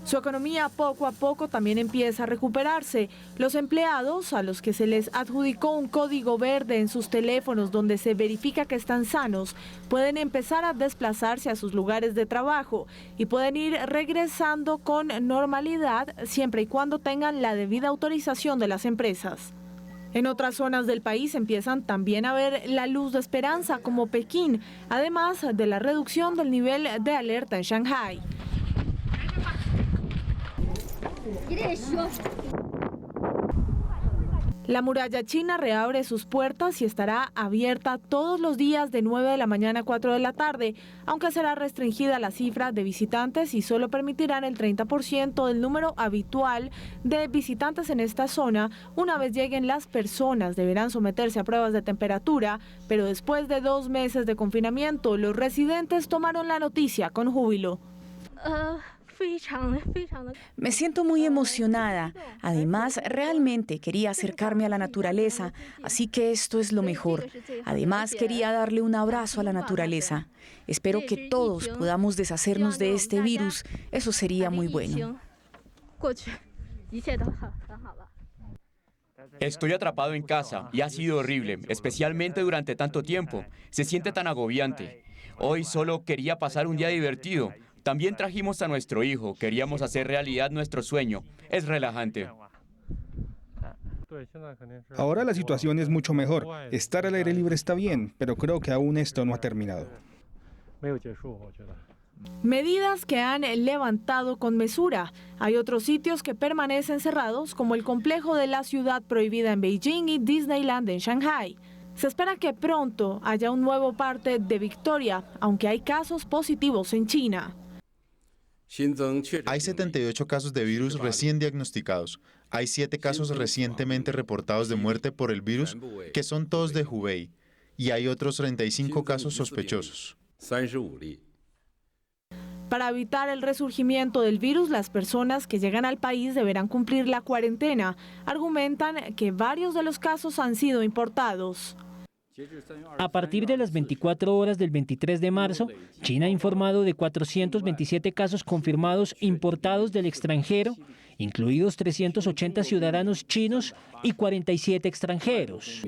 Su economía poco a poco también empieza a recuperarse. Los empleados, a los que se les adjudicó un código verde en sus teléfonos donde se verifica que están sanos, pueden empezar a desplazarse a sus lugares de trabajo y pueden ir regresando con normalidad siempre y cuando tengan la debida autorización de las empresas. En otras zonas del país empiezan también a ver la luz de esperanza, como Pekín, además de la reducción del nivel de alerta en Shanghái. La muralla china reabre sus puertas y estará abierta todos los días de 9 de la mañana a 4 de la tarde, aunque será restringida la cifra de visitantes y solo permitirán el 30% del número habitual de visitantes en esta zona. Una vez lleguen, las personas deberán someterse a pruebas de temperatura, pero después de 2 meses de confinamiento, los residentes tomaron la noticia con júbilo. Me siento muy emocionada. Además, realmente quería acercarme a la naturaleza, así que esto es lo mejor. Además, quería darle un abrazo a la naturaleza. Espero que todos podamos deshacernos de este virus. Eso sería muy bueno. Estoy atrapado en casa y ha sido horrible, especialmente durante tanto tiempo. Se siente tan agobiante. Hoy solo quería pasar un día divertido. También trajimos a nuestro hijo. Queríamos hacer realidad nuestro sueño. Es relajante. Ahora la situación es mucho mejor. Estar al aire libre está bien, pero creo que aún esto no ha terminado. Medidas que han levantado con mesura. Hay otros sitios que permanecen cerrados, como el complejo de la ciudad prohibida en Beijing y Disneyland en Shanghai. Se espera que pronto haya un nuevo parte de Victoria, aunque hay casos positivos en China. Hay 78 casos de virus recién diagnosticados. Hay 7 casos recientemente reportados de muerte por el virus, que son todos de Hubei, y hay otros 35 casos sospechosos. Para evitar el resurgimiento del virus, las personas que llegan al país deberán cumplir la cuarentena. Argumentan que varios de los casos han sido importados. A partir de las 24 horas del 23 de marzo, China ha informado de 427 casos confirmados importados del extranjero, incluidos 380 ciudadanos chinos y 47 extranjeros.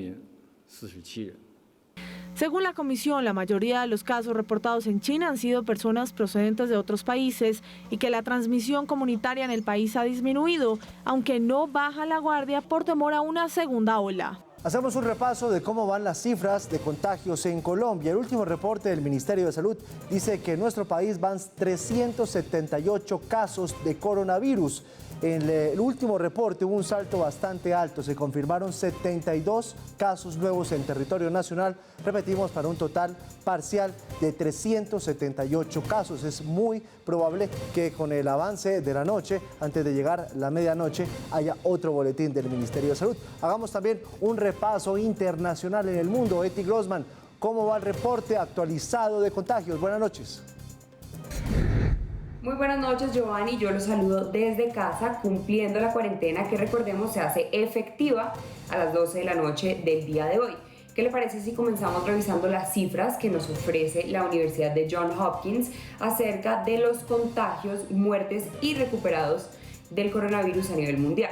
Según la comisión, la mayoría de los casos reportados en China han sido personas procedentes de otros países y que la transmisión comunitaria en el país ha disminuido, aunque no baja la guardia por temor a una segunda ola. Hacemos un repaso de cómo van las cifras de contagios en Colombia. El último reporte del Ministerio de Salud dice que en nuestro país van 378 casos de coronavirus. En el último reporte hubo un salto bastante alto, se confirmaron 72 casos nuevos en territorio nacional, repetimos, para un total parcial de 378 casos. Es muy probable que con el avance de la noche, antes de llegar la medianoche, haya otro boletín del Ministerio de Salud. Hagamos también un repaso internacional en el mundo. Eti Grossman, ¿cómo va el reporte actualizado de contagios? Buenas noches. Muy buenas noches, Giovanni. Yo los saludo desde casa, cumpliendo la cuarentena que, recordemos, se hace efectiva a las 12 de la noche del día de hoy. ¿Qué le parece si comenzamos revisando las cifras que nos ofrece la Universidad de Johns Hopkins acerca de los contagios, muertes y recuperados del coronavirus a nivel mundial?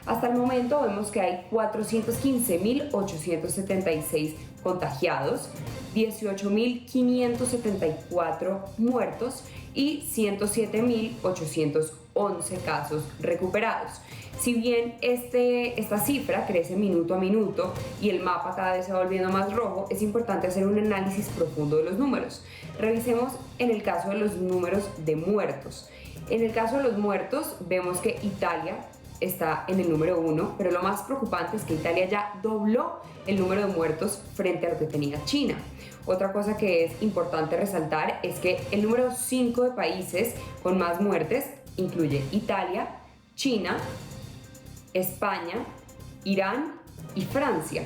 Hasta el momento vemos que hay 415.876 contagiados, 18.574 muertos y 107.811 casos recuperados. Si bien esta cifra crece minuto a minuto y el mapa cada vez se va volviendo más rojo, es importante hacer un análisis profundo de los números. Revisemos en el caso de los números de muertos. En el caso de los muertos vemos que Italia está en el número 1, pero lo más preocupante es que Italia ya dobló el número de muertos frente a lo que tenía China. Otra cosa que es importante resaltar es que el número 5 de países con más muertes incluye Italia, China, España, Irán y Francia.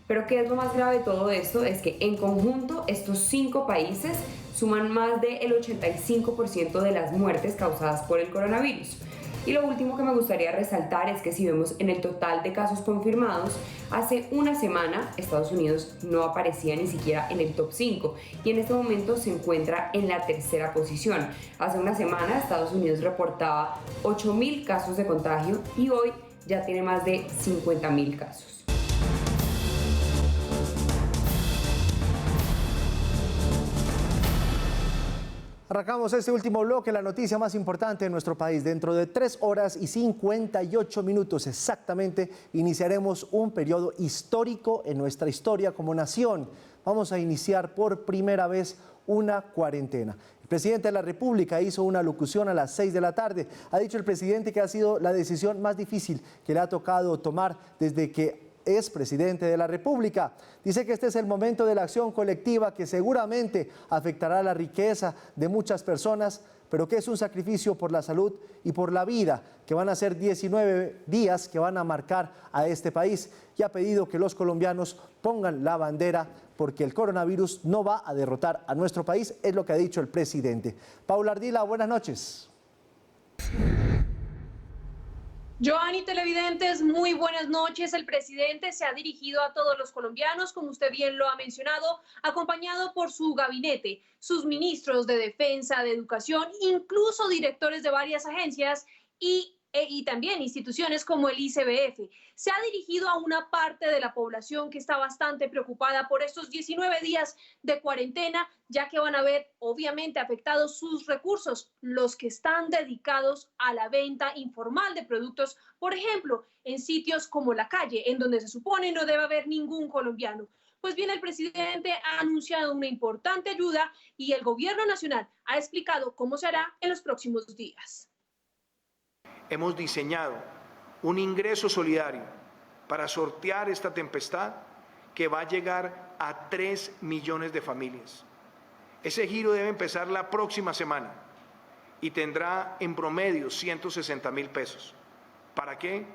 Pero ¿qué es lo más grave de todo esto? Es que en conjunto estos 5 países suman más del 85% de las muertes causadas por el coronavirus. Y lo último que me gustaría resaltar es que si vemos en el total de casos confirmados, hace una semana Estados Unidos no aparecía ni siquiera en el top 5 y en este momento se encuentra en la tercera posición. Hace una semana Estados Unidos reportaba 8.000 casos de contagio y hoy ya tiene más de 50.000 casos. Arrancamos este último bloque, la noticia más importante de nuestro país. Dentro de 3 horas y 58 minutos exactamente iniciaremos un periodo histórico en nuestra historia como nación. Vamos a iniciar por primera vez una cuarentena. El presidente de la República hizo una locución a las 6 de la tarde. Ha dicho el presidente que ha sido la decisión más difícil que le ha tocado tomar desde que es presidente de la República. Dice que este es el momento de la acción colectiva que seguramente afectará la riqueza de muchas personas, pero que es un sacrificio por la salud y por la vida, que van a ser 19 días que van a marcar a este país. Y ha pedido que los colombianos pongan la bandera porque el coronavirus no va a derrotar a nuestro país, es lo que ha dicho el presidente. Paula Ardila, buenas noches. Joanny, televidentes, muy buenas noches. El presidente se ha dirigido a todos los colombianos, como usted bien lo ha mencionado, acompañado por su gabinete, sus ministros de defensa, de educación, incluso directores de varias agencias y también instituciones como el ICBF. Se ha dirigido a una parte de la población que está bastante preocupada por estos 19 días de cuarentena, ya que van a ver obviamente afectados sus recursos, los que están dedicados a la venta informal de productos, por ejemplo, en sitios como la calle, en donde se supone no debe haber ningún colombiano. Pues bien, el presidente ha anunciado una importante ayuda y el gobierno nacional ha explicado cómo se hará en los próximos días. Hemos diseñado un ingreso solidario para sortear esta tempestad que va a llegar a 3 millones de familias. Ese giro debe empezar la próxima semana y tendrá en promedio 160.000 pesos. ¿Para qué?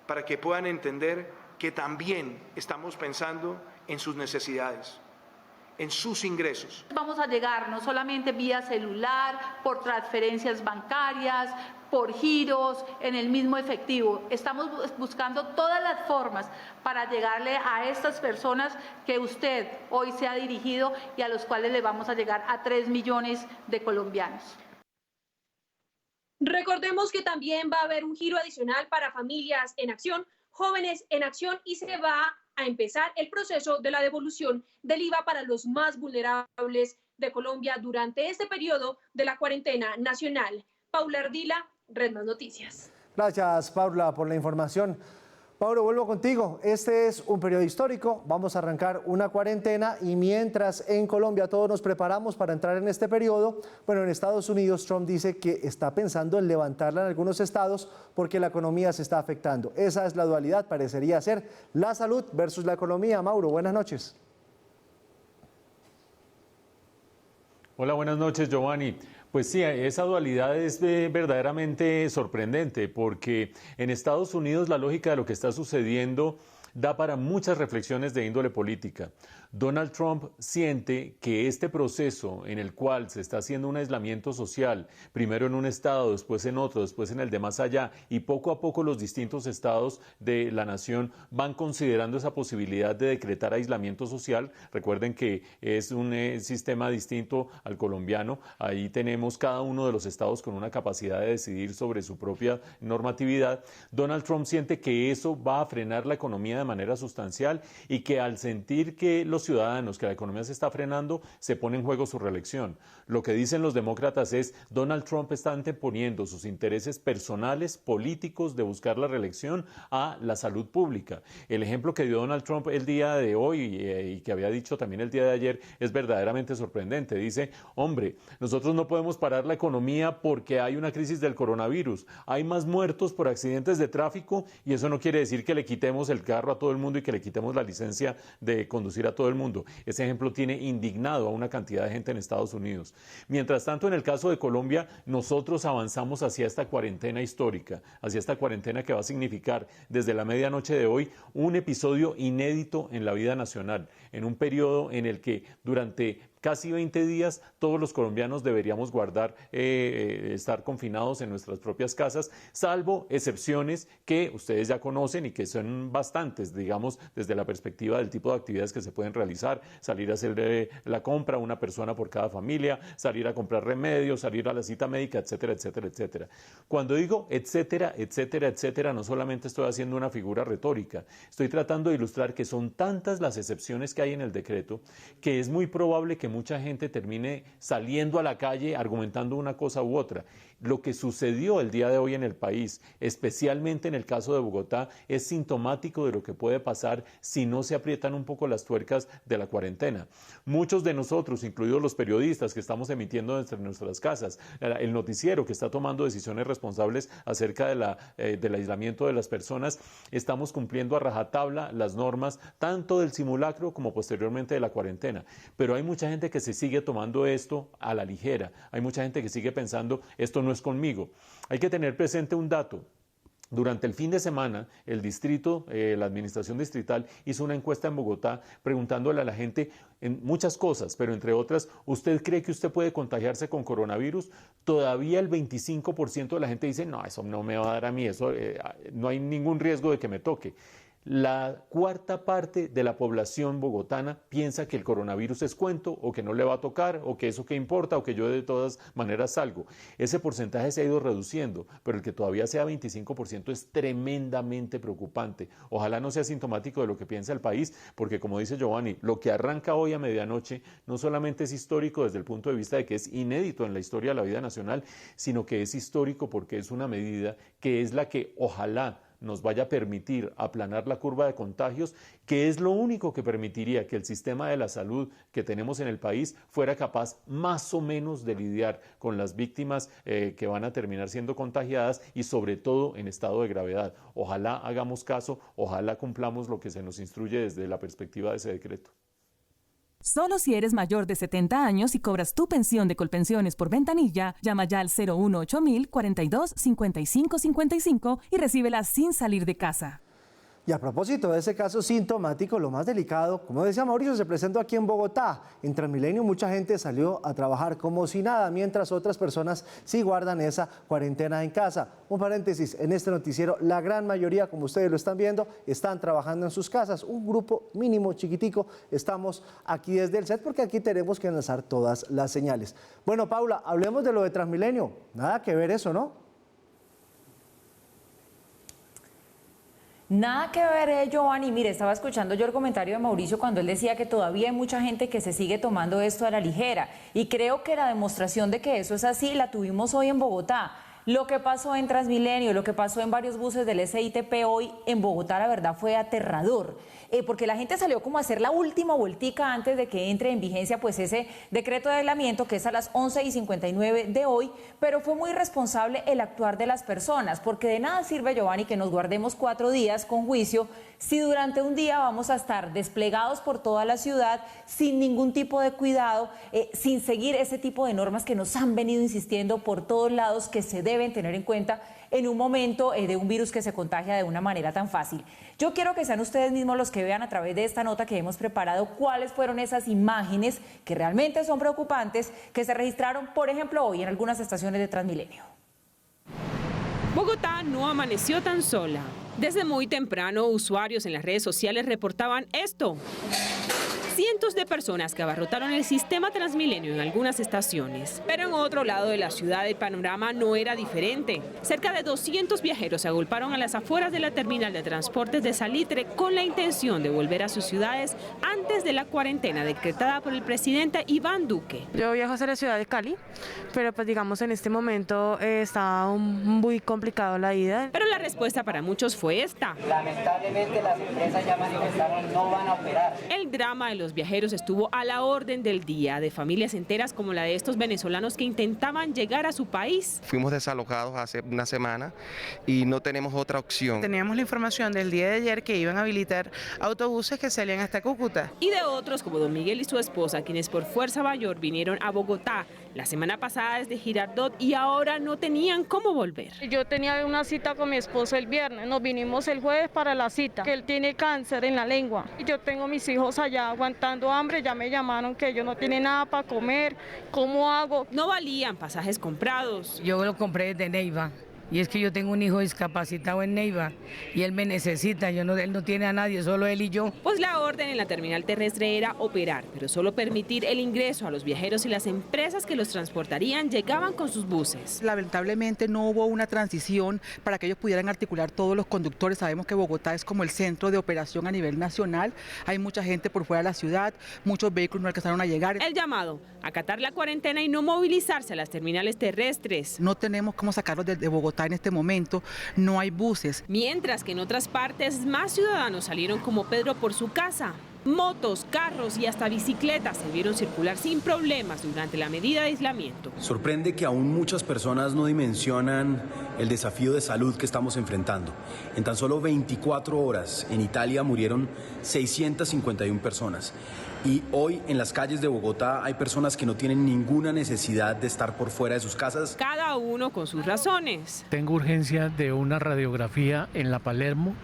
Para que puedan entender que también estamos pensando en sus necesidades, en sus ingresos. Vamos a llegar no solamente vía celular, por transferencias bancarias, por giros, en el mismo efectivo. Estamos buscando todas las formas para llegarle a estas personas que usted hoy se ha dirigido y a los cuales le vamos a llegar a 3 millones de colombianos. Recordemos que también va a haber un giro adicional para Familias en Acción, Jóvenes en Acción, y se va a empezar el proceso de la devolución del IVA para los más vulnerables de Colombia durante este periodo de la cuarentena nacional. Paula Ardila, Red Más Noticias. Gracias, Paula, por la información. Mauro, vuelvo contigo. Este es un periodo histórico. Vamos a arrancar una cuarentena y mientras en Colombia todos nos preparamos para entrar en este periodo, bueno, en Estados Unidos Trump dice que está pensando en levantarla en algunos estados porque la economía se está afectando. Esa es la dualidad, parecería ser la salud versus la economía. Mauro, buenas noches. Hola, buenas noches, Giovanni. Pues sí, esa dualidad es verdaderamente sorprendente porque en Estados Unidos la lógica de lo que está sucediendo da para muchas reflexiones de índole política. Donald Trump siente que este proceso en el cual se está haciendo un aislamiento social, primero en un estado, después en otro, después en el de más allá, y poco a poco los distintos estados de la nación van considerando esa posibilidad de decretar aislamiento social. Recuerden que es un sistema distinto al colombiano. Ahí tenemos cada uno de los estados con una capacidad de decidir sobre su propia normatividad. Donald Trump siente que eso va a frenar la economía de manera sustancial y que al sentir que los ciudadanos, que la economía se está frenando, se pone en juego su reelección. Lo que dicen los demócratas es Donald Trump está anteponiendo sus intereses personales, políticos de buscar la reelección a la salud pública. El ejemplo que dio Donald Trump el día de hoy y que había dicho también el día de ayer es verdaderamente sorprendente. Dice, hombre, nosotros no podemos parar la economía porque hay una crisis del coronavirus. Hay más muertos por accidentes de tráfico y eso no quiere decir que le quitemos el carro a todo el mundo y que le quitemos la licencia de conducir a todo el mundo. Ese ejemplo tiene indignado a una cantidad de gente en Estados Unidos. Mientras tanto, en el caso de Colombia, nosotros avanzamos hacia esta cuarentena histórica, hacia esta cuarentena que va a significar desde la medianoche de hoy un episodio inédito en la vida nacional, en un periodo en el que durante casi 20 días todos los colombianos deberíamos estar confinados en nuestras propias casas, salvo excepciones que ustedes ya conocen y que son bastantes, digamos, desde la perspectiva del tipo de actividades que se pueden realizar, salir a hacer la compra, una persona por cada familia, salir a comprar remedios, salir a la cita médica, etcétera, etcétera, etcétera. Cuando digo etcétera, etcétera, etcétera, no solamente estoy haciendo una figura retórica, estoy tratando de ilustrar que son tantas las excepciones que hay en el decreto que es muy probable que mucha gente termine saliendo a la calle argumentando una cosa u otra. Lo que sucedió el día de hoy en el país, especialmente en el caso de Bogotá, es sintomático de lo que puede pasar si no se aprietan un poco las tuercas de la cuarentena. Muchos de nosotros, incluidos los periodistas que estamos emitiendo desde nuestras casas, el noticiero que está tomando decisiones responsables acerca del aislamiento de las personas, estamos cumpliendo a rajatabla las normas tanto del simulacro como posteriormente de la cuarentena. Pero hay mucha gente que se sigue tomando esto a la ligera. Hay mucha gente que sigue pensando, esto no es conmigo. Hay que tener presente un dato. Durante el fin de semana, el distrito, la administración distrital hizo una encuesta en Bogotá preguntándole a la gente en muchas cosas, pero entre otras, ¿usted cree que usted puede contagiarse con coronavirus? Todavía el 25% de la gente dice, no, eso no me va a dar a mí, eso no hay ningún riesgo de que me toque. La cuarta parte de la población bogotana piensa que el coronavirus es cuento o que no le va a tocar o que eso qué importa o que yo de todas maneras salgo. Ese porcentaje se ha ido reduciendo, pero el que todavía sea 25% es tremendamente preocupante. Ojalá no sea sintomático de lo que piensa el país, porque como dice Giovanni, lo que arranca hoy a medianoche no solamente es histórico desde el punto de vista de que es inédito en la historia de la vida nacional, sino que es histórico porque es una medida que es la que ojalá nos vaya a permitir aplanar la curva de contagios, que es lo único que permitiría que el sistema de la salud que tenemos en el país fuera capaz más o menos de lidiar con las víctimas que van a terminar siendo contagiadas y sobre todo en estado de gravedad. Ojalá hagamos caso, ojalá cumplamos lo que se nos instruye desde la perspectiva de ese decreto. Solo si eres mayor de 70 años y cobras tu pensión de Colpensiones por ventanilla, llama ya al 018 42 55 55 y recíbela sin salir de casa. Y a propósito de ese caso sintomático, lo más delicado, como decía Mauricio, se presentó aquí en Bogotá. En Transmilenio mucha gente salió a trabajar como si nada, mientras otras personas sí guardan esa cuarentena en casa. Un paréntesis, en este noticiero la gran mayoría, como ustedes lo están viendo, están trabajando en sus casas. Un grupo mínimo, chiquitico, estamos aquí desde el set porque aquí tenemos que enlazar todas las señales. Bueno, Paula, hablemos de lo de Transmilenio. Nada que ver eso, ¿no? Nada que ver, Giovanni. Mire, estaba escuchando yo el comentario de Mauricio cuando él decía que todavía hay mucha gente que se sigue tomando esto a la ligera. Y creo que la demostración de que eso es así la tuvimos hoy en Bogotá. Lo que pasó en Transmilenio, lo que pasó en varios buses del SITP hoy en Bogotá, la verdad fue aterrador. Porque la gente salió como a hacer la última vueltica antes de que entre en vigencia pues ese decreto de aislamiento que es a las 11:59 de hoy, pero fue muy irresponsable el actuar de las personas, porque de nada sirve, Giovanni, que nos guardemos 4 días con juicio si durante un día vamos a estar desplegados por toda la ciudad sin ningún tipo de cuidado, sin seguir ese tipo de normas que nos han venido insistiendo por todos lados que se deben tener en cuenta en un momento de un virus que se contagia de una manera tan fácil. Yo quiero que sean ustedes mismos los que vean a través de esta nota que hemos preparado cuáles fueron esas imágenes que realmente son preocupantes que se registraron, por ejemplo, hoy en algunas estaciones de Transmilenio. Bogotá no amaneció tan sola. Desde muy temprano, usuarios en las redes sociales reportaban esto. Cientos de personas que abarrotaron el sistema Transmilenio en algunas estaciones. Pero en otro lado de la ciudad el panorama no era diferente. Cerca de 200 viajeros se agolparon a las afueras de la terminal de transportes de Salitre con la intención de volver a sus ciudades antes de la cuarentena decretada por el presidente Iván Duque. Yo viajo hacia la ciudad de Cali, pero pues digamos en este momento está muy complicado la ida. Pero la respuesta para muchos fue esta. Lamentablemente las empresas ya manifestaron no van a operar. El drama de los viajeros estuvo a la orden del día, de familias enteras como la de estos venezolanos que intentaban llegar a su país. Fuimos desalojados hace una semana y no tenemos otra opción. Teníamos la información del día de ayer que iban a habilitar autobuses que salían hasta Cúcuta. Y de otros como don Miguel y su esposa, quienes por fuerza mayor vinieron a Bogotá la semana pasada desde Girardot y ahora no tenían cómo volver. Yo tenía una cita con mi esposo el viernes, nos vinimos el jueves para la cita, que él tiene cáncer en la lengua. Y yo tengo mis hijos allá aguantando hambre, ya me llamaron que ellos no tienen nada para comer, ¿cómo hago? No valían pasajes comprados. Yo lo compré desde Neiva. Y es que yo tengo un hijo discapacitado en Neiva y él me necesita, él no tiene a nadie, solo él y yo. Pues la orden en la terminal terrestre era operar, pero solo permitir el ingreso a los viajeros y las empresas que los transportarían llegaban con sus buses. Lamentablemente no hubo una transición para que ellos pudieran articular todos los conductores. Sabemos que Bogotá es como el centro de operación a nivel nacional, hay mucha gente por fuera de la ciudad, muchos vehículos no alcanzaron a llegar. El llamado, acatar la cuarentena y no movilizarse a las terminales terrestres. No tenemos cómo sacarlos de Bogotá en este momento, no hay buses. Mientras que en otras partes más ciudadanos salieron como Pedro por su casa. Motos, carros y hasta bicicletas se vieron circular sin problemas durante la medida de aislamiento. Sorprende que aún muchas personas no dimensionan el desafío de salud que estamos enfrentando. En tan solo 24 horas en Italia murieron 651 personas. Y hoy en las calles de Bogotá hay personas que no tienen ninguna necesidad de estar por fuera de sus casas. Cada uno con sus razones. Tengo urgencia de una radiografía en la Palermo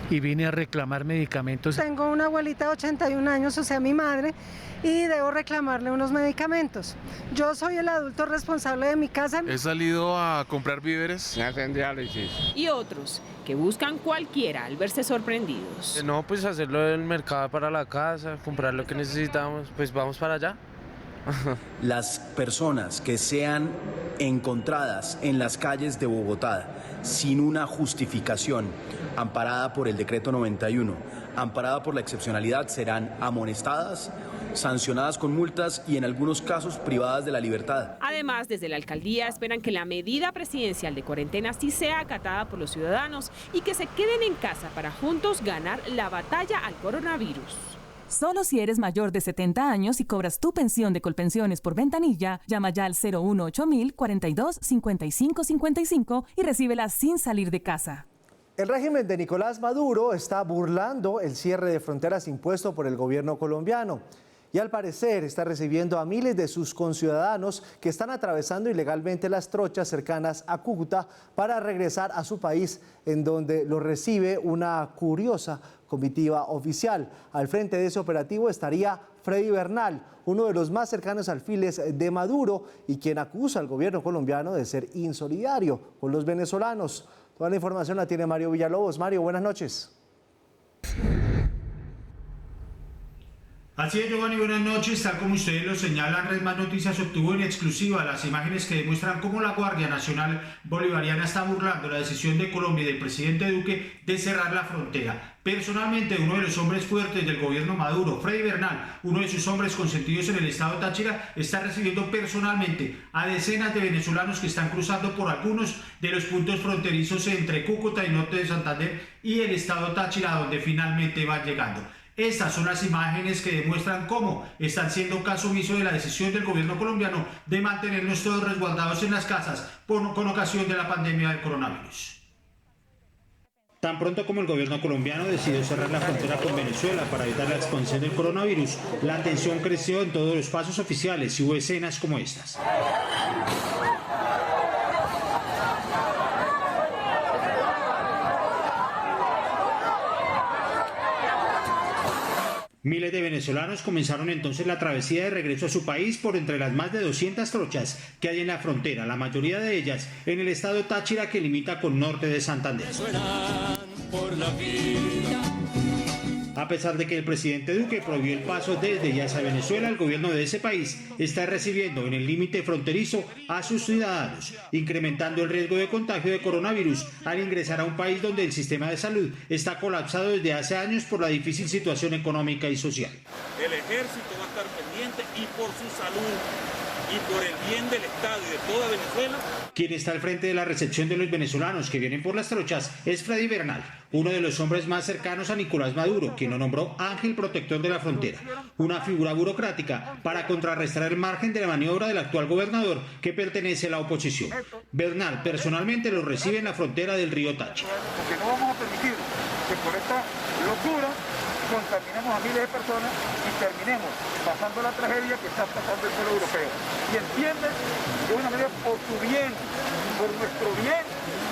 y vine a reclamar medicamentos. Tengo una abuelita de 81 años, o sea, mi madre, y debo reclamarle unos medicamentos. Yo soy el adulto responsable de mi casa. He salido a comprar víveres. Me hacen diálisis. Y otros que buscan cualquiera al verse sorprendidos. No, pues hacerlo del mercado para la casa, comprar lo que necesitamos, pues vamos para allá. Las personas que sean encontradas en las calles de Bogotá sin una justificación amparada por el decreto 91, amparada por la excepcionalidad, serán amonestadas, sancionadas con multas y en algunos casos privadas de la libertad. Además, desde la alcaldía esperan que la medida presidencial de cuarentena sí sea acatada por los ciudadanos y que se queden en casa para juntos ganar la batalla al coronavirus. Solo si eres mayor de 70 años y cobras tu pensión de Colpensiones por ventanilla, llama ya al 018 42 55 55 y recíbela sin salir de casa. El régimen de Nicolás Maduro está burlando el cierre de fronteras impuesto por el gobierno colombiano y al parecer está recibiendo a miles de sus conciudadanos que están atravesando ilegalmente las trochas cercanas a Cúcuta para regresar a su país, en donde los recibe una curiosa comitiva oficial. Al frente de ese operativo estaría Freddy Bernal, uno de los más cercanos alfiles de Maduro y quien acusa al gobierno colombiano de ser insolidario con los venezolanos. Toda la información la tiene Mario Villalobos. Mario, buenas noches. Así es, Giovanni, buenas noches. Tal como ustedes lo señalan, Red Más Noticias obtuvo en exclusiva las imágenes que demuestran cómo la Guardia Nacional Bolivariana está burlando la decisión de Colombia y del presidente Duque de cerrar la frontera. Personalmente, uno de los hombres fuertes del gobierno Maduro, Freddy Bernal, uno de sus hombres consentidos en el estado Táchira, está recibiendo personalmente a decenas de venezolanos que están cruzando por algunos de los puntos fronterizos entre Cúcuta y norte de Santander y el estado Táchira, donde finalmente van llegando. Estas son las imágenes que demuestran cómo están siendo caso omiso de la decisión del gobierno colombiano de mantenernos todos resguardados en las casas con ocasión de la pandemia del coronavirus. Tan pronto como el gobierno colombiano decidió cerrar la frontera con Venezuela para evitar la expansión del coronavirus, la tensión creció en todos los pasos oficiales y hubo escenas como estas. Miles de venezolanos comenzaron entonces la travesía de regreso a su país por entre las más de 200 trochas que hay en la frontera, la mayoría de ellas en el estado Táchira que limita con norte de Santander. A pesar de que el presidente Duque prohibió el paso desde y hacia Venezuela, el gobierno de ese país está recibiendo en el límite fronterizo a sus ciudadanos, incrementando el riesgo de contagio de coronavirus al ingresar a un país donde el sistema de salud está colapsado desde hace años por la difícil situación económica y social. El ejército va a estar pendiente y por su salud y por el bien del Estado y de toda Venezuela. Quien está al frente de la recepción de los venezolanos que vienen por las trochas es Freddy Bernal, uno de los hombres más cercanos a Nicolás Maduro, quien lo nombró ángel protector de la frontera, una figura burocrática para contrarrestar el margen de la maniobra del actual gobernador que pertenece a la oposición. Bernal personalmente lo recibe en la frontera del río Táchira. Porque no vamos a permitir que por esta locura contaminemos a miles de personas y terminemos pasando la tragedia que está pasando el pueblo europeo. Y entiende de una manera por tu bien, por nuestro bien,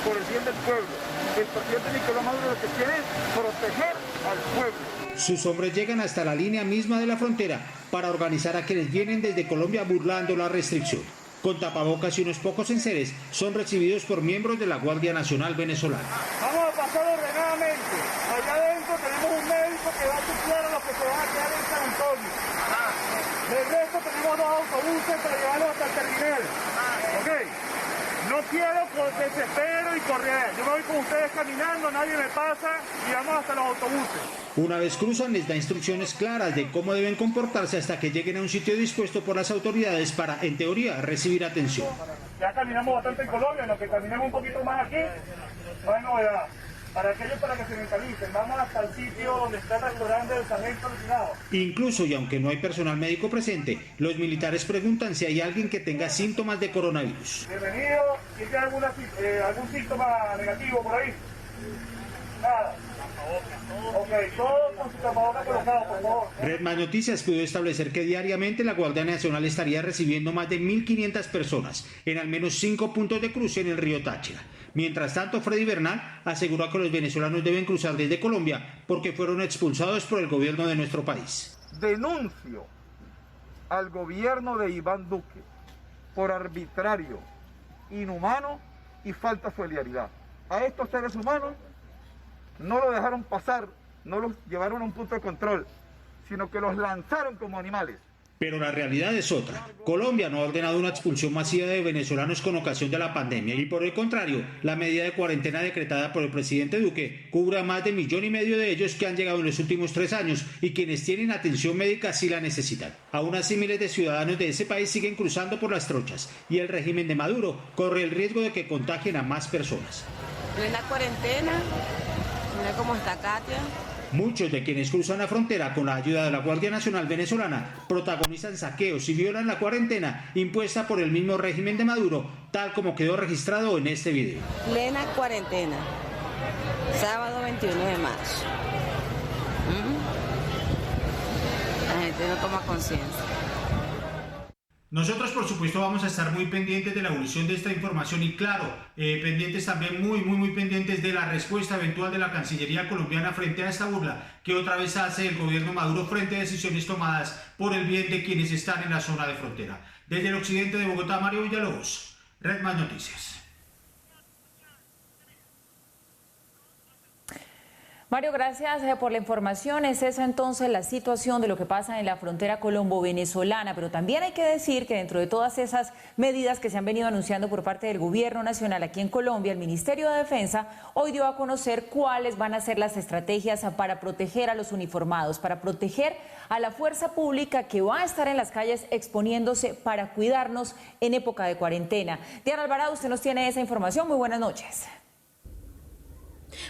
por el bien del pueblo. El presidente Nicolás Maduro lo que quiere es proteger al pueblo. Sus hombres llegan hasta la línea misma de la frontera para organizar a quienes vienen desde Colombia burlando la restricción. Con tapabocas y unos pocos enseres, son recibidos por miembros de la Guardia Nacional Venezolana. Vamos a pasar ordenadamente. Allá adentro tenemos un médico que va a tutear a los que se van a quedar en San Antonio. De resto tenemos 2 autobuses para llevarlos hasta el terminal. ¿Ok? No quiero desespero y correr. Yo me voy con ustedes caminando, nadie me pasa y vamos hasta los autobuses. Una vez cruzan, les da instrucciones claras de cómo deben comportarse hasta que lleguen a un sitio dispuesto por las autoridades para, en teoría, recibir atención. Ya caminamos bastante en Colombia, en lo que caminemos un poquito más aquí, no hay novedad. Para que se mentalicen, vamos hasta el sitio donde está el restaurante del sargento alucinado. Incluso, y aunque no hay personal médico presente, los militares preguntan si hay alguien que tenga síntomas de coronavirus. Bienvenido, ¿tiene algún síntoma negativo por ahí? Nada. Ok, todos con su tapabocas colocado, por favor. Red Más Noticias pudo establecer que diariamente la Guardia Nacional estaría recibiendo más de 1.500 personas en al menos 5 puntos de cruce en el río Táchira. Mientras tanto, Freddy Bernal aseguró que los venezolanos deben cruzar desde Colombia porque fueron expulsados por el gobierno de nuestro país. Denuncio al gobierno de Iván Duque por arbitrario, inhumano y falta de solidaridad. A estos seres humanos no los dejaron pasar, no los llevaron a un punto de control, sino que los lanzaron como animales. Pero la realidad es otra. Colombia no ha ordenado una expulsión masiva de venezolanos con ocasión de la pandemia y por el contrario, la medida de cuarentena decretada por el presidente Duque cubre a más de 1,5 millones de ellos que han llegado en los últimos 3 años y quienes tienen atención médica si la necesitan. Aún así, miles de ciudadanos de ese país siguen cruzando por las trochas y el régimen de Maduro corre el riesgo de que contagien a más personas. Plena cuarentena, mira cómo está Katia. Muchos de quienes cruzan la frontera con la ayuda de la Guardia Nacional venezolana protagonizan saqueos y violan la cuarentena impuesta por el mismo régimen de Maduro, tal como quedó registrado en este video. Plena cuarentena, sábado 21 de marzo. La gente no toma conciencia. Nosotros, por supuesto, vamos a estar muy pendientes de la evolución de esta información y, claro, pendientes también, muy pendientes de la respuesta eventual de la Cancillería colombiana frente a esta burla que otra vez hace el gobierno Maduro frente a decisiones tomadas por el bien de quienes están en la zona de frontera. Desde el occidente de Bogotá, Mario Villalobos, Red Más Noticias. Mario, gracias por la información. Es esa entonces la situación de lo que pasa en la frontera colombo-venezolana, pero también hay que decir que dentro de todas esas medidas que se han venido anunciando por parte del gobierno nacional aquí en Colombia, el Ministerio de Defensa hoy dio a conocer cuáles van a ser las estrategias para proteger a los uniformados, para proteger a la fuerza pública que va a estar en las calles exponiéndose para cuidarnos en época de cuarentena. Diana Alvarado, usted nos tiene esa información. Muy buenas noches.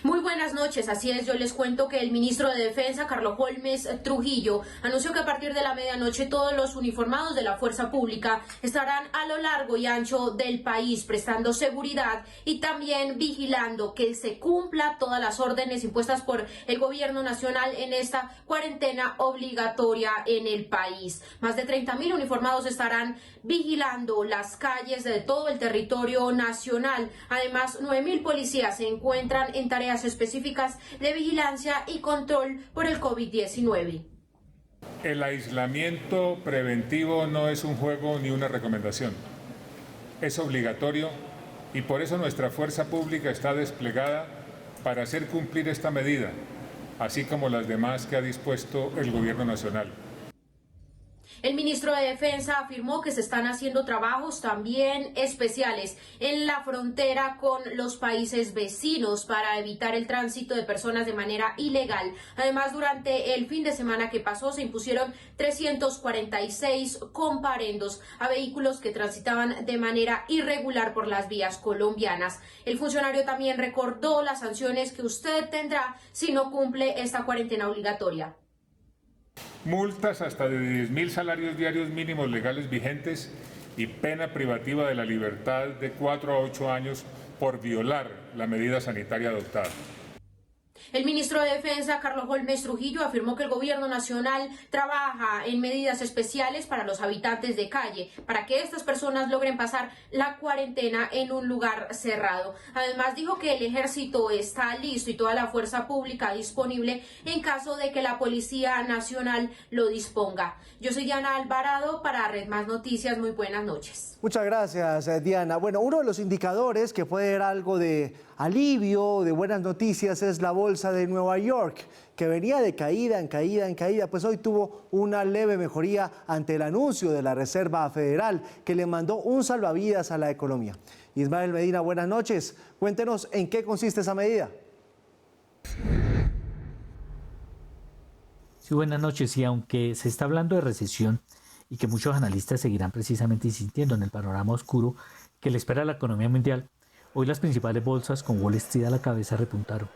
Muy buenas noches, así es, yo les cuento que el ministro de Defensa, Carlos Holmes Trujillo, anunció que a partir de la medianoche todos los uniformados de la fuerza pública estarán a lo largo y ancho del país prestando seguridad y también vigilando que se cumpla todas las órdenes impuestas por el gobierno nacional en esta cuarentena obligatoria en el país. Más de 30.000 uniformados estarán vigilando las calles de todo el territorio nacional. Además, 9.000 policías se encuentran en tareas específicas de vigilancia y control por el COVID-19. El aislamiento preventivo no es un juego ni una recomendación. Es obligatorio y por eso nuestra fuerza pública está desplegada para hacer cumplir esta medida, así como las demás que ha dispuesto el Gobierno Nacional. El ministro de Defensa afirmó que se están haciendo trabajos también especiales en la frontera con los países vecinos para evitar el tránsito de personas de manera ilegal. Además, durante el fin de semana que pasó se impusieron 346 comparendos a vehículos que transitaban de manera irregular por las vías colombianas. El funcionario también recordó las sanciones que usted tendrá si no cumple esta cuarentena obligatoria. Multas hasta de 10.000 salarios diarios mínimos legales vigentes y pena privativa de la libertad de 4 a 8 años por violar la medida sanitaria adoptada. El ministro de Defensa, Carlos Holmes Trujillo, afirmó que el gobierno nacional trabaja en medidas especiales para los habitantes de calle, para que estas personas logren pasar la cuarentena en un lugar cerrado. Además, dijo que el ejército está listo y toda la fuerza pública disponible en caso de que la Policía Nacional lo disponga. Yo soy Diana Alvarado para Red Más Noticias. Muy buenas noches. Muchas gracias, Diana. Bueno, uno de los indicadores que puede dar algo de alivio, de buenas noticias, es la bolsa de Nueva York, que venía de caída en caída, pues hoy tuvo una leve mejoría ante el anuncio de la Reserva Federal, que le mandó un salvavidas a la economía. Ismael Medina, buenas noches. Cuéntenos en qué consiste esa medida. Sí, buenas noches. Y aunque se está hablando de recesión y que muchos analistas seguirán precisamente insistiendo en el panorama oscuro que le espera a la economía mundial, hoy las principales bolsas con Wall Street a la cabeza repuntaron.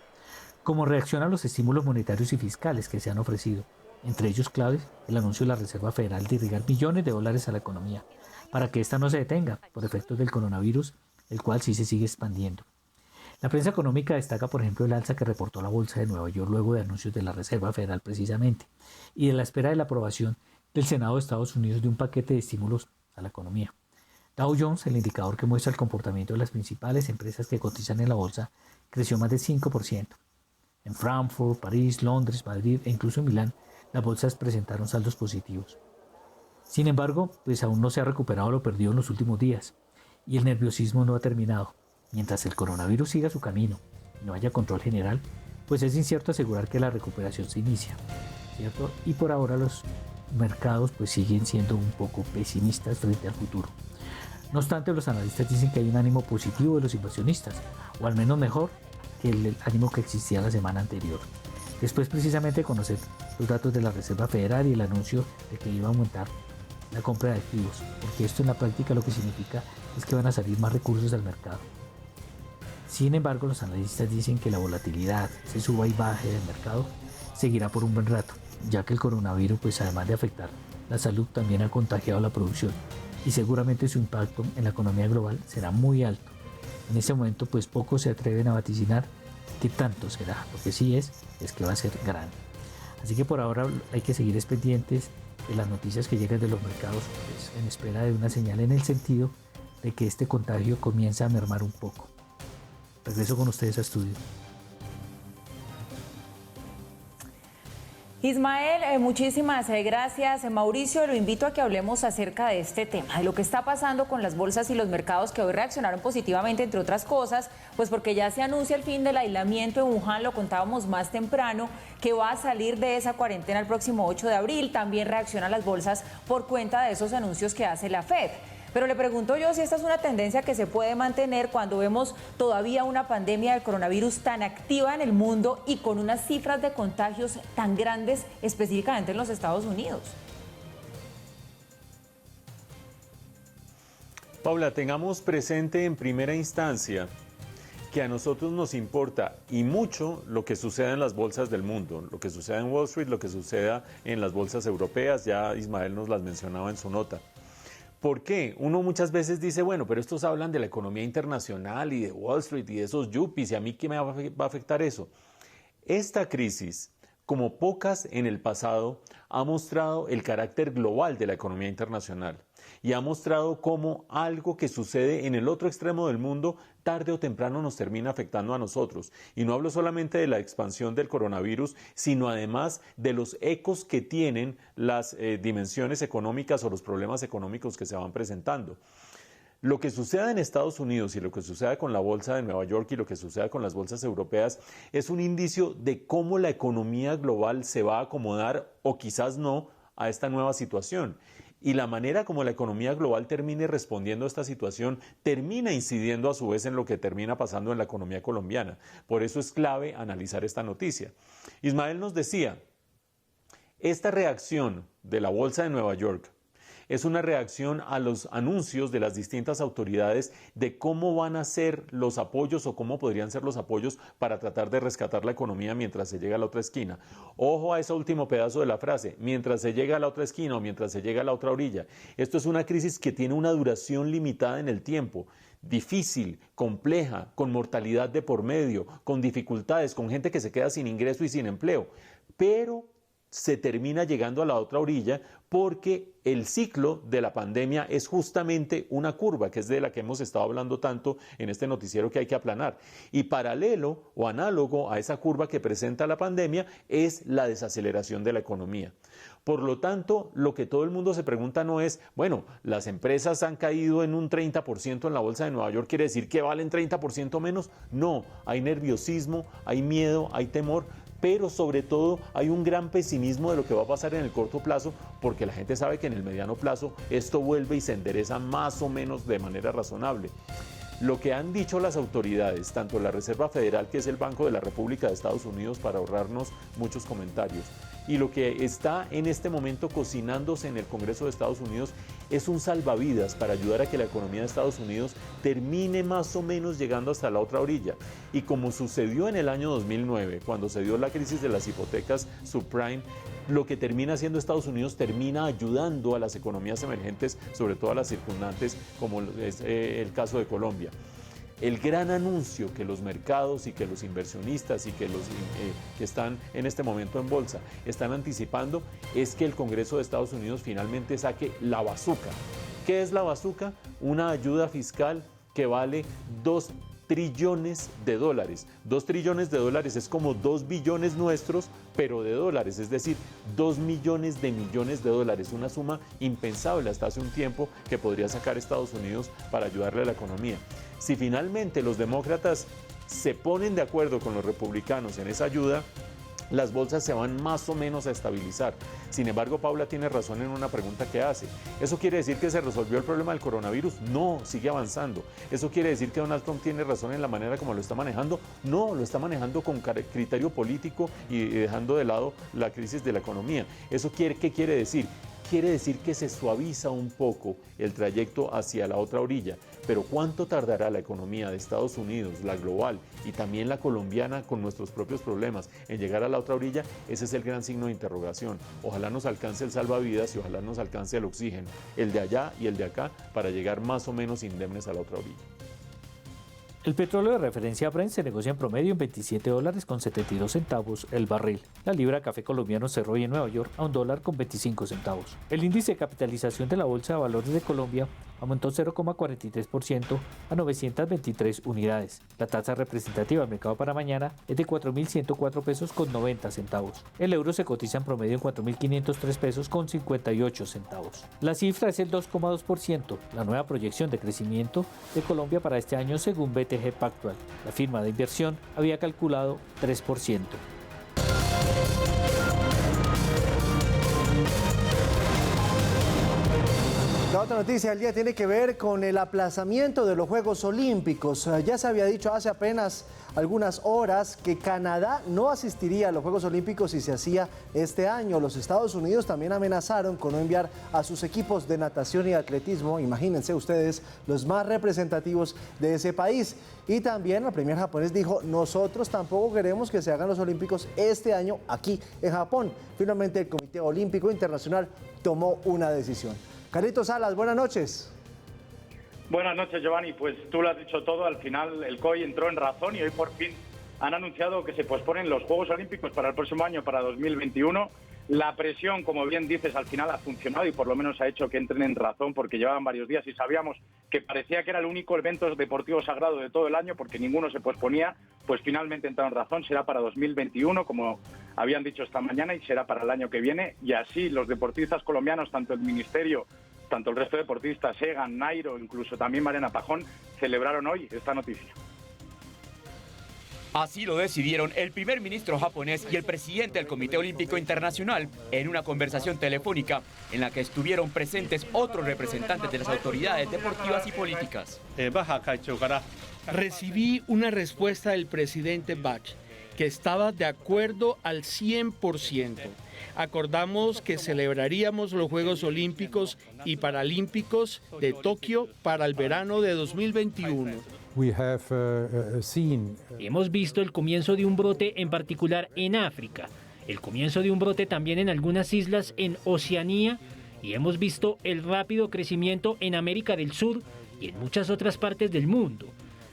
como reacción a los estímulos monetarios y fiscales que se han ofrecido. Entre ellos claves, el anuncio de la Reserva Federal de irrigar millones de dólares a la economía, para que ésta no se detenga por efectos del coronavirus, el cual sí se sigue expandiendo. La prensa económica destaca, por ejemplo, el alza que reportó la Bolsa de Nueva York luego de anuncios de la Reserva Federal precisamente, y de la espera de la aprobación del Senado de Estados Unidos de un paquete de estímulos a la economía. Dow Jones, el indicador que muestra el comportamiento de las principales empresas que cotizan en la bolsa, creció más de 5%. En Frankfurt, París, Londres, Madrid e incluso en Milán, las bolsas presentaron saldos positivos. Sin embargo, pues aún no se ha recuperado lo perdido en los últimos días, y el nerviosismo no ha terminado. Mientras el coronavirus siga su camino y no haya control general, pues es incierto asegurar que la recuperación se inicia, ¿cierto? Y por ahora los mercados pues siguen siendo un poco pesimistas frente al futuro. No obstante, los analistas dicen que hay un ánimo positivo de los inversionistas, o al menos mejor que el ánimo que existía la semana anterior. Después precisamente de conocer los datos de la Reserva Federal y el anuncio de que iba a aumentar la compra de activos, porque esto en la práctica lo que significa es que van a salir más recursos al mercado. Sin embargo, los analistas dicen que la volatilidad, ese suba y baje del mercado, seguirá por un buen rato, ya que el coronavirus, pues además de afectar la salud, también ha contagiado la producción y seguramente su impacto en la economía global será muy alto. En ese momento, pues pocos se atreven a vaticinar qué tanto será. Lo que sí es que va a ser grande. Así que por ahora hay que seguir pendientes de las noticias que llegan de los mercados, pues, en espera de una señal en el sentido de que este contagio comienza a mermar un poco. Regreso con ustedes a estudio. Ismael, muchísimas gracias. Mauricio, lo invito a que hablemos acerca de este tema, de lo que está pasando con las bolsas y los mercados que hoy reaccionaron positivamente, entre otras cosas, pues porque ya se anuncia el fin del aislamiento en Wuhan, lo contábamos más temprano, que va a salir de esa cuarentena el próximo 8 de abril. También reaccionan las bolsas por cuenta de esos anuncios que hace la FED. Pero le pregunto yo si esta es una tendencia que se puede mantener cuando vemos todavía una pandemia del coronavirus tan activa en el mundo y con unas cifras de contagios tan grandes específicamente en los Estados Unidos. Paula, tengamos presente en primera instancia que a nosotros nos importa y mucho lo que suceda en las bolsas del mundo, lo que suceda en Wall Street, lo que suceda en las bolsas europeas, ya Ismael nos las mencionaba en su nota. ¿Por qué? Uno muchas veces dice, bueno, pero estos hablan de la economía internacional y de Wall Street y de esos yuppies, ¿y a mí qué me va a afectar eso? Esta crisis, como pocas en el pasado, ha mostrado el carácter global de la economía internacional y ha mostrado cómo algo que sucede en el otro extremo del mundo tarde o temprano nos termina afectando a nosotros. Y no hablo solamente de la expansión del coronavirus, sino además de los ecos que tienen las dimensiones económicas o los problemas económicos que se van presentando. Lo que suceda en Estados Unidos y lo que suceda con la bolsa de Nueva York y lo que suceda con las bolsas europeas es un indicio de cómo la economía global se va a acomodar o quizás no a esta nueva situación. Y la manera como la economía global termine respondiendo a esta situación termina incidiendo a su vez en lo que termina pasando en la economía colombiana. Por eso es clave analizar esta noticia. Ismael nos decía, esta reacción de la bolsa de Nueva York es una reacción a los anuncios de las distintas autoridades de cómo van a ser los apoyos o cómo podrían ser los apoyos para tratar de rescatar la economía mientras se llega a la otra esquina. Ojo a ese último pedazo de la frase, mientras se llega a la otra esquina o mientras se llega a la otra orilla. Esto es una crisis que tiene una duración limitada en el tiempo, difícil, compleja, con mortalidad de por medio, con dificultades, con gente que se queda sin ingreso y sin empleo, pero se termina llegando a la otra orilla porque el ciclo de la pandemia es justamente una curva, que es de la que hemos estado hablando tanto en este noticiero que hay que aplanar. Y paralelo o análogo a esa curva que presenta la pandemia es la desaceleración de la economía. Por lo tanto, lo que todo el mundo se pregunta no es, bueno, las empresas han caído en un 30% en la bolsa de Nueva York, ¿quiere decir que valen 30% menos? No, hay nerviosismo, hay miedo, hay temor, pero sobre todo hay un gran pesimismo de lo que va a pasar en el corto plazo, porque la gente sabe que en el mediano plazo esto vuelve y se endereza más o menos de manera razonable. Lo que han dicho las autoridades, tanto la Reserva Federal, que es el Banco de la República de Estados Unidos, para ahorrarnos muchos comentarios, y lo que está en este momento cocinándose en el Congreso de Estados Unidos es un salvavidas para ayudar a que la economía de Estados Unidos termine más o menos llegando hasta la otra orilla. Y como sucedió en el año 2009, cuando se dio la crisis de las hipotecas subprime, lo que termina haciendo Estados Unidos termina ayudando a las economías emergentes, sobre todo a las circundantes, como es el caso de Colombia. El gran anuncio que los mercados y que los inversionistas y que los que están en este momento en bolsa están anticipando es que el Congreso de Estados Unidos finalmente saque la bazuca. ¿Qué es la bazuca? Una ayuda fiscal que vale 2 trillones de dólares. 2 trillones de dólares es como 2 billones nuestros, pero de dólares, es decir, 2 millones de dólares, una suma impensable hasta hace un tiempo que podría sacar Estados Unidos para ayudarle a la economía. Si finalmente los demócratas se ponen de acuerdo con los republicanos en esa ayuda, las bolsas se van más o menos a estabilizar. Sin embargo, Paula tiene razón en una pregunta que hace. ¿Eso quiere decir que se resolvió el problema del coronavirus? No, sigue avanzando. ¿Eso quiere decir que Donald Trump tiene razón en la manera como lo está manejando? No, lo está manejando con criterio político y dejando de lado la crisis de la economía. ¿Qué quiere decir? Quiere decir que se suaviza un poco el trayecto hacia la otra orilla, pero ¿cuánto tardará la economía de Estados Unidos, la global y también la colombiana con nuestros propios problemas en llegar a la otra orilla? Ese es el gran signo de interrogación. Ojalá nos alcance el salvavidas y ojalá nos alcance el oxígeno, el de allá y el de acá, para llegar más o menos indemnes a la otra orilla. El petróleo de referencia Brent se negocia en promedio en $27.72 el barril. La libra de café colombiano cerró hoy en Nueva York a $1.25. El índice de capitalización de la Bolsa de Valores de Colombia aumentó 0,43% a 923 unidades. La tasa representativa del mercado para mañana es de 4.104 pesos con 90 centavos. El euro se cotiza en promedio en 4.503 pesos con 58 centavos. La cifra es el 2,2%, la nueva proyección de crecimiento de Colombia para este año según BTG Pactual. La firma de inversión había calculado 3%. La otra noticia del día tiene que ver con el aplazamiento de los Juegos Olímpicos. Ya se había dicho hace apenas algunas horas que Canadá no asistiría a los Juegos Olímpicos si se hacía este año. Los Estados Unidos también amenazaron con no enviar a sus equipos de natación y atletismo, imagínense ustedes, los más representativos de ese país. Y también el premier japonés dijo, nosotros tampoco queremos que se hagan los Olímpicos este año aquí en Japón. Finalmente el Comité Olímpico Internacional tomó una decisión. Carlitos Salas, buenas noches. Buenas noches, Giovanni. Pues tú lo has dicho todo. Al final el COI entró en razón y hoy por fin han anunciado que se posponen los Juegos Olímpicos para el próximo año, para 2021. La presión, como bien dices, al final ha funcionado y por lo menos ha hecho que entren en razón, porque llevaban varios días y sabíamos que parecía que era el único evento deportivo sagrado de todo el año porque ninguno se posponía. Pues finalmente entraron en razón, será para 2021, como habían dicho esta mañana, y será para el año que viene. Y así los deportistas colombianos, tanto el Ministerio, tanto el resto de deportistas, Egan, Nairo, incluso también Mariana Pajón, celebraron hoy esta noticia. Así lo decidieron el primer ministro japonés y el presidente del Comité Olímpico Internacional en una conversación telefónica en la que estuvieron presentes otros representantes de las autoridades deportivas y políticas. Recibí una respuesta del presidente Bach, que estaba de acuerdo al 100%. Acordamos que celebraríamos los Juegos Olímpicos y Paralímpicos de Tokio para el verano de 2021. Hemos visto el comienzo de un brote en particular en África, el comienzo de un brote también en algunas islas en Oceanía y hemos visto el rápido crecimiento en América del Sur y en muchas otras partes del mundo.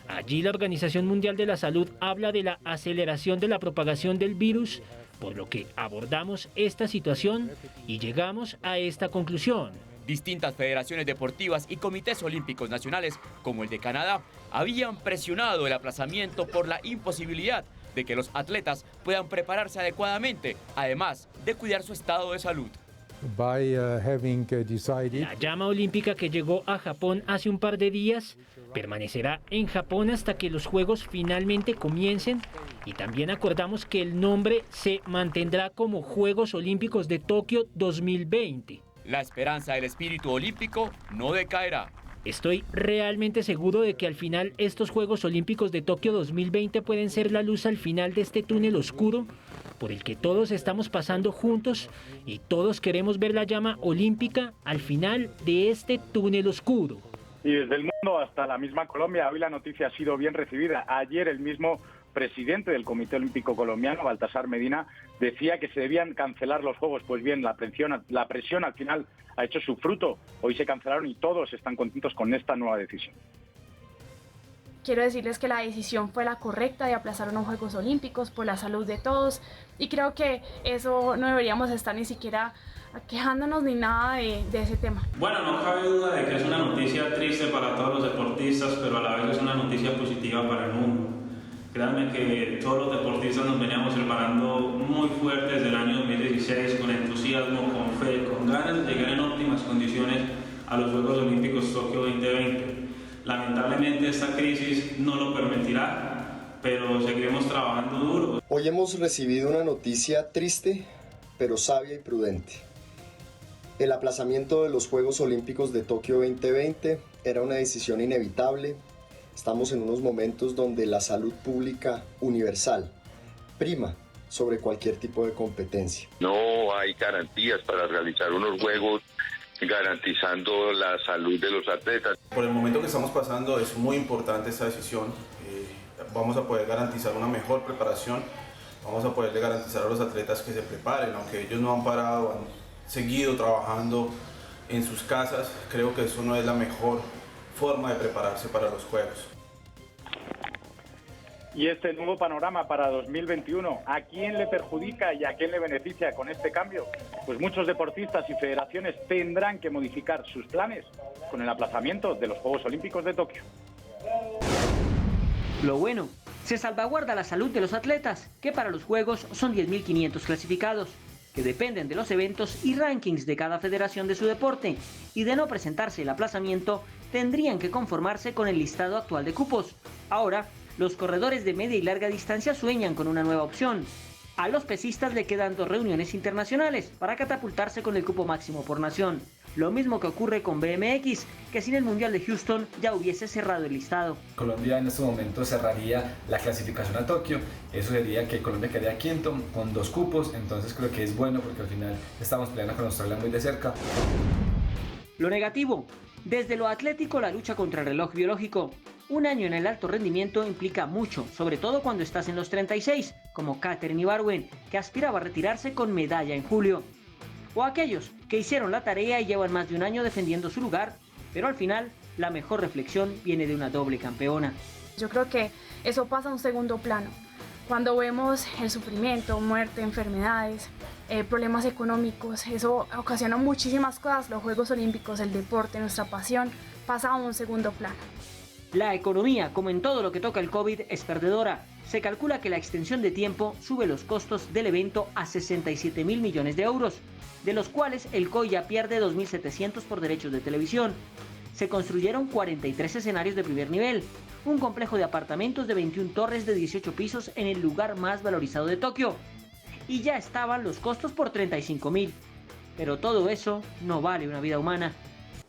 Allí la Organización Mundial de la Salud habla de la aceleración de la propagación del virus, por lo que abordamos esta situación y llegamos a esta conclusión. Distintas federaciones deportivas y comités olímpicos nacionales, como el de Canadá, habían presionado el aplazamiento por la imposibilidad de que los atletas puedan prepararse adecuadamente, además de cuidar su estado de salud. La llama olímpica que llegó a Japón hace un par de días permanecerá en Japón hasta que los Juegos finalmente comiencen y también acordamos que el nombre se mantendrá como Juegos Olímpicos de Tokio 2020. La esperanza del espíritu olímpico no decaerá. Estoy realmente seguro de que al final estos Juegos Olímpicos de Tokio 2020 pueden ser la luz al final de este túnel oscuro, por el que todos estamos pasando juntos y todos queremos ver la llama olímpica al final de este túnel oscuro. Y desde el mundo hasta la misma Colombia, hoy la noticia ha sido bien recibida. Ayer el mismo presidente del Comité Olímpico Colombiano, Baltasar Medina, decía que se debían cancelar los Juegos. Pues bien, la presión al final ha hecho su fruto. Hoy se cancelaron y todos están contentos con esta nueva decisión. Quiero decirles que la decisión fue la correcta de aplazar unos Juegos Olímpicos por la salud de todos y creo que eso no deberíamos estar ni siquiera quejándonos ni nada de ese tema. Bueno, no cabe duda de que es una noticia triste para todos los deportistas, pero a la vez es una noticia positiva para el mundo. Créanme que todos los deportistas nos veníamos preparando muy fuerte desde el año 2016, con entusiasmo, con fe, con ganas de llegar en óptimas condiciones a los Juegos Olímpicos Tokio 2020. Lamentablemente esta crisis no lo permitirá, pero seguiremos trabajando duro. Hoy hemos recibido una noticia triste, pero sabia y prudente. El aplazamiento de los Juegos Olímpicos de Tokio 2020 era una decisión inevitable. Estamos en unos momentos donde la salud pública universal prima sobre cualquier tipo de competencia. No hay garantías para realizar unos Juegos garantizando la salud de los atletas. Por el momento que estamos pasando es muy importante esta decisión. Vamos a poder garantizar una mejor preparación, vamos a poder garantizar a los atletas que se preparen, aunque ellos no han parado, han seguido trabajando en sus casas. Creo que eso no es la mejor forma de prepararse para los Juegos. Y este nuevo panorama para 2021, ¿a quién le perjudica y a quién le beneficia con este cambio? Pues muchos deportistas y federaciones tendrán que modificar sus planes con el aplazamiento de los Juegos Olímpicos de Tokio. Lo bueno, se salvaguarda la salud de los atletas, que para los Juegos son 10.500 clasificados, que dependen de los eventos y rankings de cada federación de su deporte, y de no presentarse el aplazamiento, tendrían que conformarse con el listado actual de cupos. Ahora, los corredores de media y larga distancia sueñan con una nueva opción. A los pesistas le quedan 2 reuniones internacionales para catapultarse con el cupo máximo por nación. Lo mismo que ocurre con BMX, que sin el Mundial de Houston ya hubiese cerrado el listado. Colombia en este momento cerraría la clasificación a Tokio. Eso sería que Colombia quedaría quinto con 2 cupos, entonces creo que es bueno porque al final estamos peleando con Australia muy de cerca. Lo negativo, desde lo atlético la lucha contra el reloj biológico. Un año en el alto rendimiento implica mucho, sobre todo cuando estás en los 36, como Katherine Ibargüen, que aspiraba a retirarse con medalla en julio. O aquellos que hicieron la tarea y llevan más de un año defendiendo su lugar, pero al final la mejor reflexión viene de una doble campeona. Yo creo que eso pasa a un segundo plano. Cuando vemos el sufrimiento, muerte, enfermedades, problemas económicos, eso ocasiona muchísimas cosas. Los Juegos Olímpicos, el deporte, nuestra pasión, pasa a un segundo plano. La economía, como en todo lo que toca el COVID, es perdedora. Se calcula que la extensión de tiempo sube los costos del evento a 67.000 millones de euros, de los cuales el COI ya pierde 2.700 por derechos de televisión. Se construyeron 43 escenarios de primer nivel, un complejo de apartamentos de 21 torres de 18 pisos en el lugar más valorizado de Tokio. Y ya estaban los costos por 35.000. Pero todo eso no vale una vida humana.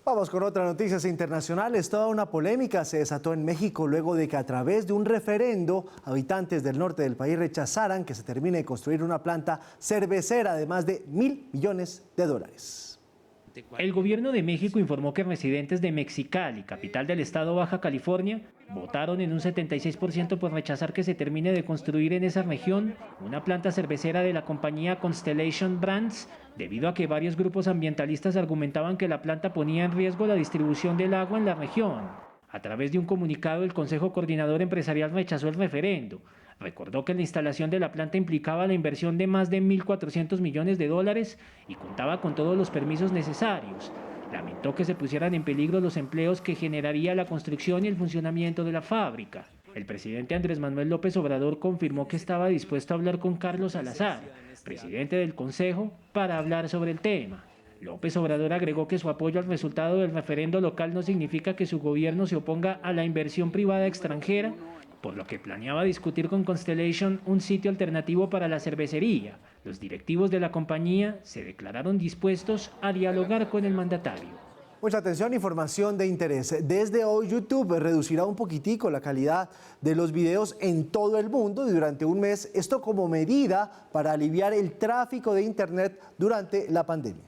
Vamos con otras noticias internacionales. Toda una polémica se desató en México luego de que a través de un referendo habitantes del norte del país rechazaran que se termine de construir una planta cervecera de más de $1.000 millones. El gobierno de México informó que residentes de Mexicali, capital del estado Baja California, votaron en un 76% por rechazar que se termine de construir en esa región una planta cervecera de la compañía Constellation Brands, debido a que varios grupos ambientalistas argumentaban que la planta ponía en riesgo la distribución del agua en la región. A través de un comunicado, el Consejo Coordinador Empresarial rechazó el referendo. Recordó que la instalación de la planta implicaba la inversión de más de $1.400 millones y contaba con todos los permisos necesarios. Lamentó que se pusieran en peligro los empleos que generaría la construcción y el funcionamiento de la fábrica. El presidente Andrés Manuel López Obrador confirmó que estaba dispuesto a hablar con Carlos Salazar, presidente del Consejo, para hablar sobre el tema. López Obrador agregó que su apoyo al resultado del referendo local no significa que su gobierno se oponga a la inversión privada extranjera, por lo que planeaba discutir con Constellation un sitio alternativo para la cervecería. Los directivos de la compañía se declararon dispuestos a dialogar con el mandatario. Mucha atención, información de interés. Desde hoy YouTube reducirá un poquitico la calidad de los videos en todo el mundo y durante un mes, esto como medida para aliviar el tráfico de Internet durante la pandemia.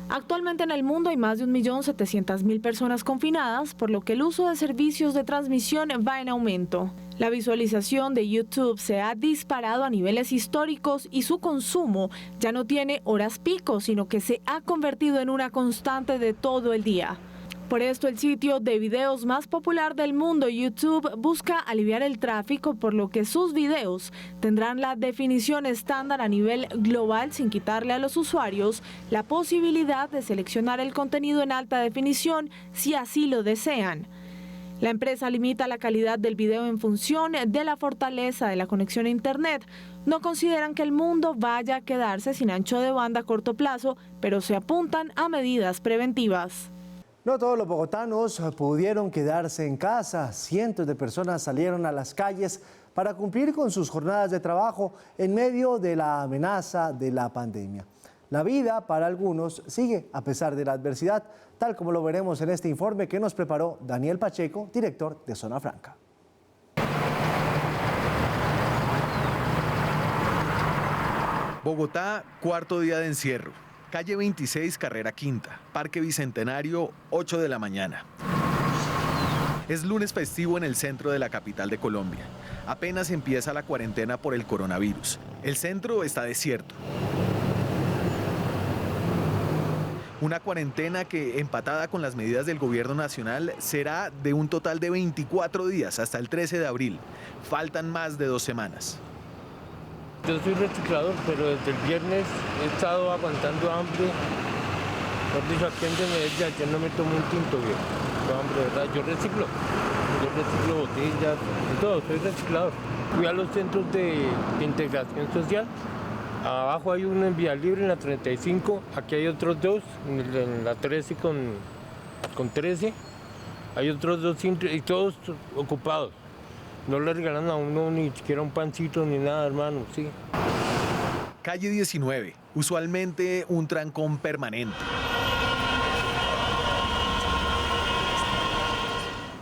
Actualmente en el mundo hay más de 1.700.000 personas confinadas, por lo que el uso de servicios de transmisión va en aumento. La visualización de YouTube se ha disparado a niveles históricos y su consumo ya no tiene horas pico, sino que se ha convertido en una constante de todo el día. Por esto, el sitio de videos más popular del mundo, YouTube, busca aliviar el tráfico, por lo que sus videos tendrán la definición estándar a nivel global sin quitarle a los usuarios la posibilidad de seleccionar el contenido en alta definición si así lo desean. La empresa limita la calidad del video en función de la fortaleza de la conexión a Internet. No consideran que el mundo vaya a quedarse sin ancho de banda a corto plazo, pero se apuntan a medidas preventivas. No todos los bogotanos pudieron quedarse en casa. Cientos de personas salieron a las calles para cumplir con sus jornadas de trabajo en medio de la amenaza de la pandemia. La vida para algunos sigue a pesar de la adversidad, tal como lo veremos en este informe que nos preparó Daniel Pacheco, director de Zona Franca. Bogotá, cuarto día de encierro. Calle 26, carrera quinta, Parque Bicentenario, 8 de la mañana. Es lunes festivo en el centro de la capital de Colombia. Apenas empieza la cuarentena por el coronavirus. El centro está desierto. Una cuarentena que, empatada con las medidas del gobierno nacional, será de un total de 24 días hasta el 13 de abril. Faltan más de 2 semanas. Yo soy reciclador, pero desde el viernes he estado aguantando hambre. Por dicho, aquí en Medellín, yo no me tomo un tinto, viejo. Tengo hambre, ¿verdad? Yo reciclo botellas, y todo, soy reciclador. Fui a los centros de integración social. Abajo hay uno en Vía Libre, en la 35. Aquí hay otros dos, en la 13 con 13. Hay otros dos y todos ocupados. No le regalan a uno ni siquiera un pancito ni nada, hermano, sí. Calle 19, usualmente un trancón permanente.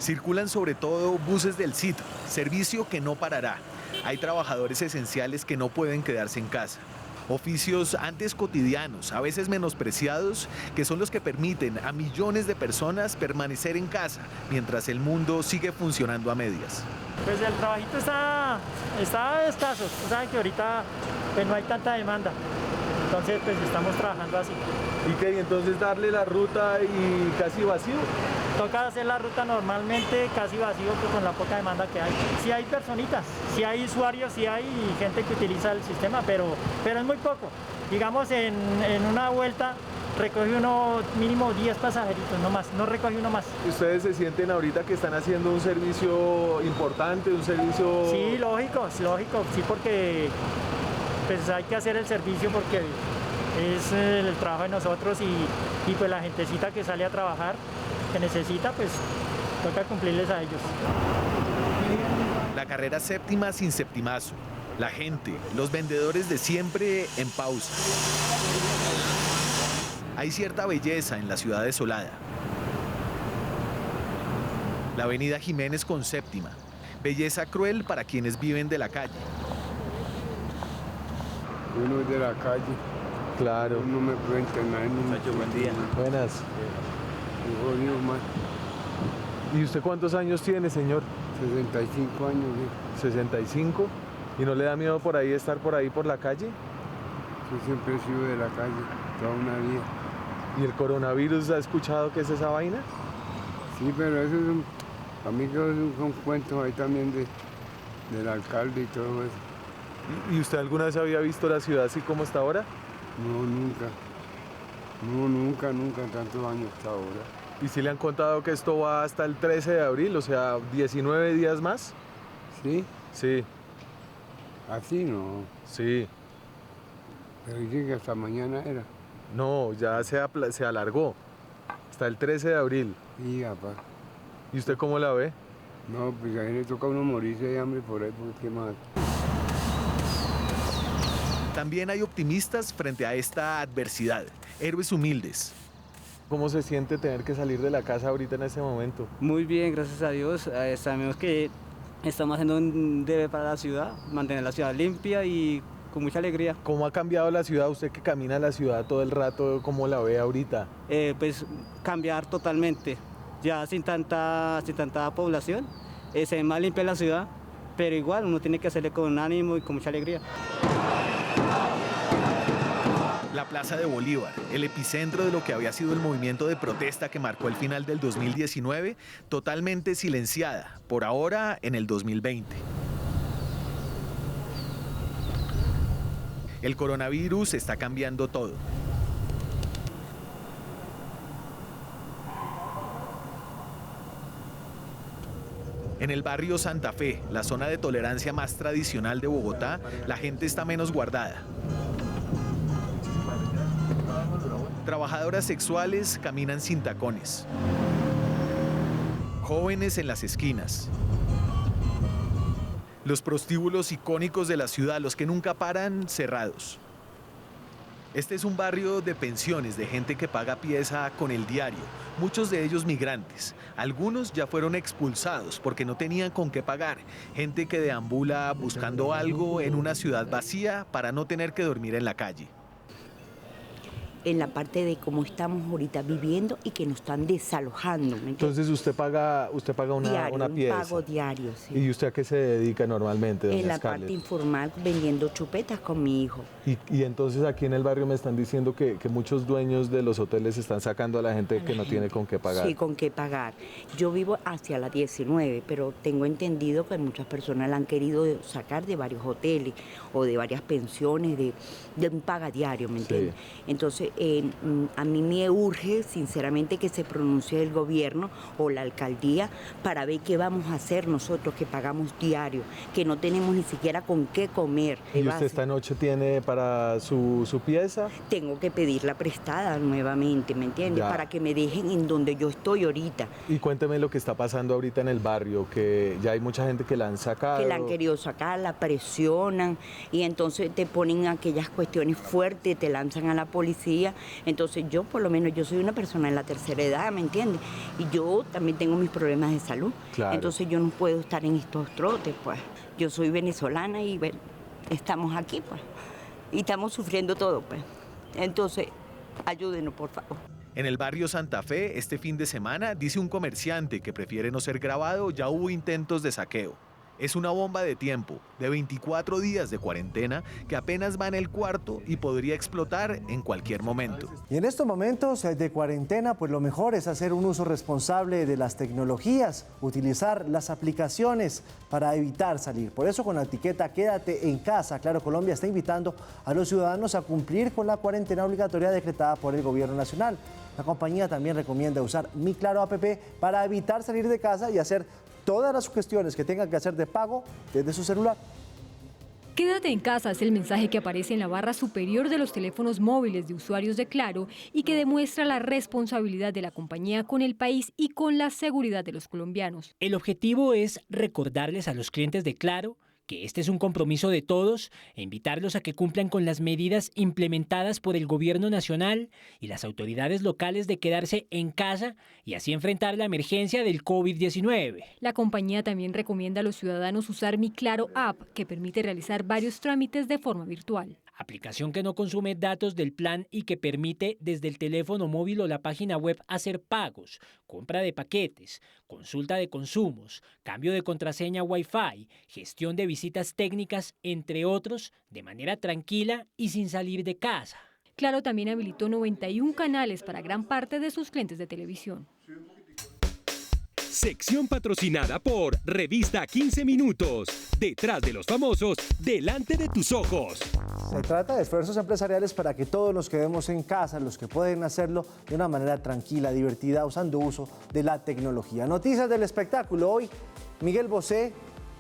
Circulan sobre todo buses del CIT, servicio que no parará. Hay trabajadores esenciales que no pueden quedarse en casa. Oficios antes cotidianos, a veces menospreciados, que son los que permiten a millones de personas permanecer en casa mientras el mundo sigue funcionando a medias. Pues el trabajito está escaso, tú sabes que ahorita pues no hay tanta demanda, entonces pues estamos trabajando así. ¿Y qué? ¿Entonces darle la ruta y casi vacío? Toca hacer la ruta normalmente casi vacío pues, con la poca demanda que hay. Sí hay personitas, sí hay usuarios, sí hay gente que utiliza el sistema, pero es muy poco. Digamos en una vuelta recoge uno mínimo 10 pasajeritos, no más, no recoge uno más. ¿Ustedes se sienten ahorita que están haciendo un servicio importante, un servicio...? Sí, lógico, sí, porque pues hay que hacer el servicio porque es el trabajo de nosotros y pues la gentecita que sale a trabajar, que necesita, pues toca cumplirles a ellos. La carrera séptima sin septimazo. La gente, los vendedores de siempre en pausa. Hay cierta belleza en la ciudad desolada. La avenida Jiménez con séptima. Belleza cruel para quienes viven de la calle. Uno es de la calle. Claro. Uno me puede entrenar en un... Buen día. Buenas. ¿Y usted cuántos años tiene, señor? 65 años. ¿65? ¿Y no le da miedo por ahí estar por ahí por la calle? Yo siempre he sido de la calle, toda una vida. ¿Y el coronavirus ha escuchado qué es esa vaina? Sí, pero eso es a mí que son cuentos ahí también del alcalde y todo eso. ¿Y usted alguna vez había visto la ciudad así como está ahora? No, nunca. No, nunca, tantos años hasta ahora. ¿Y si le han contado que esto va hasta el 13 de abril, o sea, 19 días más? ¿Sí? Sí. ¿Así no? Sí. Pero dicen que hasta mañana era. No, ya se alargó. Hasta el 13 de abril. Sí, papá. ¿Y usted cómo la ve? No, pues a mí le toca a uno morirse de hambre por ahí, porque qué más. También hay optimistas frente a esta adversidad, héroes humildes. ¿Cómo se siente tener que salir de la casa ahorita en este momento? Muy bien, gracias a Dios. Sabemos que estamos haciendo un deber para la ciudad, mantener la ciudad limpia y con mucha alegría. ¿Cómo ha cambiado la ciudad? Usted que camina la ciudad todo el rato, ¿cómo la ve ahorita? Pues cambiar totalmente, ya sin tanta población, se ve más limpia la ciudad, pero igual uno tiene que hacerle con ánimo y con mucha alegría. La Plaza de Bolívar, el epicentro de lo que había sido el movimiento de protesta que marcó el final del 2019, totalmente silenciada, por ahora en el 2020. El coronavirus está cambiando todo. En el barrio Santa Fe, la zona de tolerancia más tradicional de Bogotá, la gente está menos guardada. Trabajadoras sexuales caminan sin tacones. Jóvenes en las esquinas. Los prostíbulos icónicos de la ciudad, los que nunca paran, cerrados. Este es un barrio de pensiones, de gente que paga pieza con el diario, muchos de ellos migrantes. Algunos ya fueron expulsados porque no tenían con qué pagar. Gente que deambula buscando algo en una ciudad vacía para no tener que dormir en la calle. En la parte de cómo estamos ahorita viviendo y que nos están desalojando. Entonces usted paga una pieza. Un pago diario, sí. ¿Y usted a qué se dedica normalmente, doña En la Scarlett? parte informal, vendiendo chupetas con mi hijo. Y entonces aquí en el barrio me están diciendo que muchos dueños de los hoteles están sacando a la gente que no tiene con qué pagar. Sí, con qué pagar. Yo vivo hacia la 19, pero tengo entendido que muchas personas la han querido sacar de varios hoteles o de varias pensiones, de un paga diario, ¿me entiendes? Sí. Entonces, a mí me urge, sinceramente, que se pronuncie el gobierno o la alcaldía para ver qué vamos a hacer nosotros que pagamos diario, que no tenemos ni siquiera con qué comer. ¿Y usted esta noche tiene para su pieza? Tengo que pedirla prestada nuevamente, ¿me entiendes? Ya. Para que me dejen en donde yo estoy ahorita. Y cuénteme lo que está pasando ahorita en el barrio, que ya hay mucha gente que la han sacado. Que la han querido sacar, la presionan y entonces te ponen aquellas cuestiones fuertes, te lanzan a la policía. Entonces yo, por lo menos, yo soy una persona en la tercera edad, ¿me entiendes? Y yo también tengo mis problemas de salud. Claro. Entonces yo no puedo estar en estos trotes, pues. Yo soy venezolana y bueno, estamos aquí, pues. Y estamos sufriendo todo, pues. Entonces, ayúdenos, por favor. En el barrio Santa Fe, este fin de semana, dice un comerciante que prefiere no ser grabado, ya hubo intentos de saqueo. Es una bomba de tiempo, de 24 días de cuarentena, que apenas va en el cuarto y podría explotar en cualquier momento. Y en estos momentos de cuarentena, pues lo mejor es hacer un uso responsable de las tecnologías, utilizar las aplicaciones para evitar salir. Por eso, con la etiqueta Quédate en casa, Claro Colombia está invitando a los ciudadanos a cumplir con la cuarentena obligatoria decretada por el Gobierno Nacional. La compañía también recomienda usar Mi Claro app para evitar salir de casa y hacer todas las cuestiones que tengan que hacer de pago desde su celular. Quédate en casa es el mensaje que aparece en la barra superior de los teléfonos móviles de usuarios de Claro y que demuestra la responsabilidad de la compañía con el país y con la seguridad de los colombianos. El objetivo es recordarles a los clientes de Claro que este es un compromiso de todos e invitarlos a que cumplan con las medidas implementadas por el Gobierno Nacional y las autoridades locales de quedarse en casa y así enfrentar la emergencia del COVID-19. La compañía también recomienda a los ciudadanos usar Mi Claro App, que permite realizar varios trámites de forma virtual. Aplicación que no consume datos del plan y que permite desde el teléfono móvil o la página web hacer pagos, compra de paquetes, consulta de consumos, cambio de contraseña Wi-Fi, gestión de visitas técnicas, entre otros, de manera tranquila y sin salir de casa. Claro también habilitó 91 canales para gran parte de sus clientes de televisión. Sección patrocinada por Revista 15 Minutos. Detrás de los famosos, delante de tus ojos. Se trata de esfuerzos empresariales para que todos nos quedemos en casa, los que pueden hacerlo de una manera tranquila, divertida, usando uso de la tecnología. Noticias del espectáculo. Hoy, Miguel Bosé,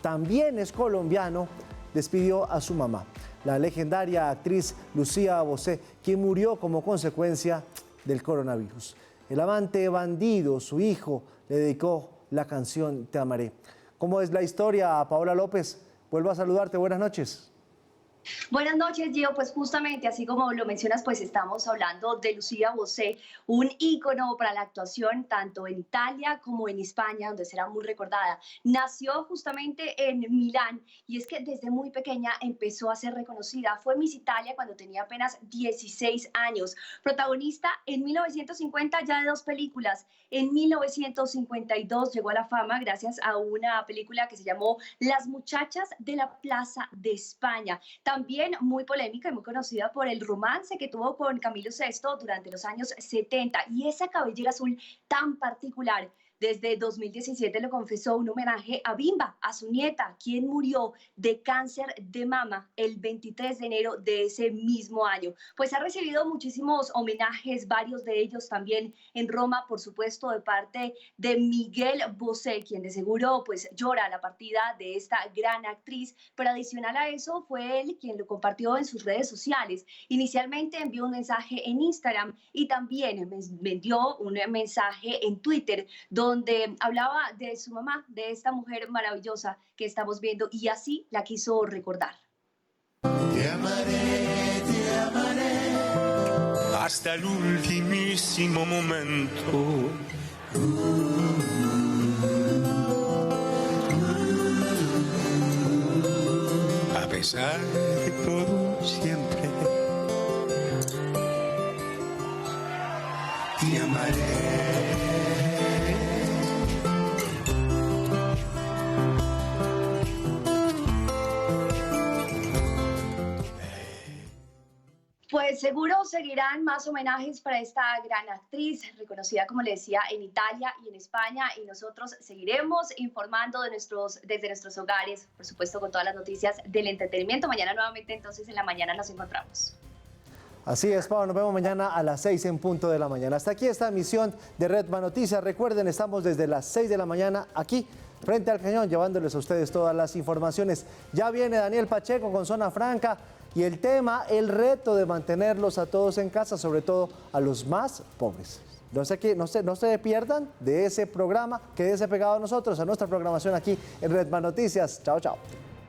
también es colombiano, despidió a su mamá, la legendaria actriz Lucía Bosé, quien murió como consecuencia del coronavirus. El amante bandido, su hijo, le dedicó la canción Te amaré. ¿Cómo es la historia, Paola López? Vuelvo a saludarte, buenas noches. Buenas noches, Gio. Pues justamente, así como lo mencionas, pues estamos hablando de Lucía Bosé, un ícono para la actuación tanto en Italia como en España, donde será muy recordada. Nació justamente en Milán y es que desde muy pequeña empezó a ser reconocida. Fue Miss Italia cuando tenía apenas 16 años. Protagonista en 1950 ya de 2 películas. En 1952 llegó a la fama gracias a una película que se llamó Las muchachas de la Plaza de España. También muy polémica y muy conocida por el romance que tuvo con Camilo VI durante los años 70 y esa cabellera azul tan particular. Desde 2017 lo confesó un homenaje a Bimba, a su nieta, quien murió de cáncer de mama el 23 de enero de ese mismo año. Pues ha recibido muchísimos homenajes, varios de ellos también en Roma, por supuesto, de parte de Miguel Bosé, quien de seguro pues llora la partida de esta gran actriz, pero adicional a eso fue él quien lo compartió en sus redes sociales. Inicialmente envió un mensaje en Instagram y también me envió un mensaje en Twitter, donde hablaba de su mamá, de esta mujer maravillosa que estamos viendo, y así la quiso recordar. Te amaré hasta el ultimísimo momento. A pesar de todo, siempre te amaré. Pues seguro seguirán más homenajes para esta gran actriz, reconocida, como le decía, en Italia y en España, y nosotros seguiremos informando desde nuestros hogares, por supuesto, con todas las noticias del entretenimiento. Mañana nuevamente, entonces, en la mañana nos encontramos. Así es, Pau, nos vemos mañana a las 6 en punto de la mañana. Hasta aquí esta emisión de Redman Noticias. Recuerden, estamos desde las 6 de la mañana aquí, frente al cañón, llevándoles a ustedes todas las informaciones. Ya viene Daniel Pacheco con Zona Franca. Y el tema, el reto de mantenerlos a todos en casa, sobre todo a los más pobres. No se pierdan de ese programa, quédese pegado a nosotros, a nuestra programación aquí en Redman Noticias. Chao, chao.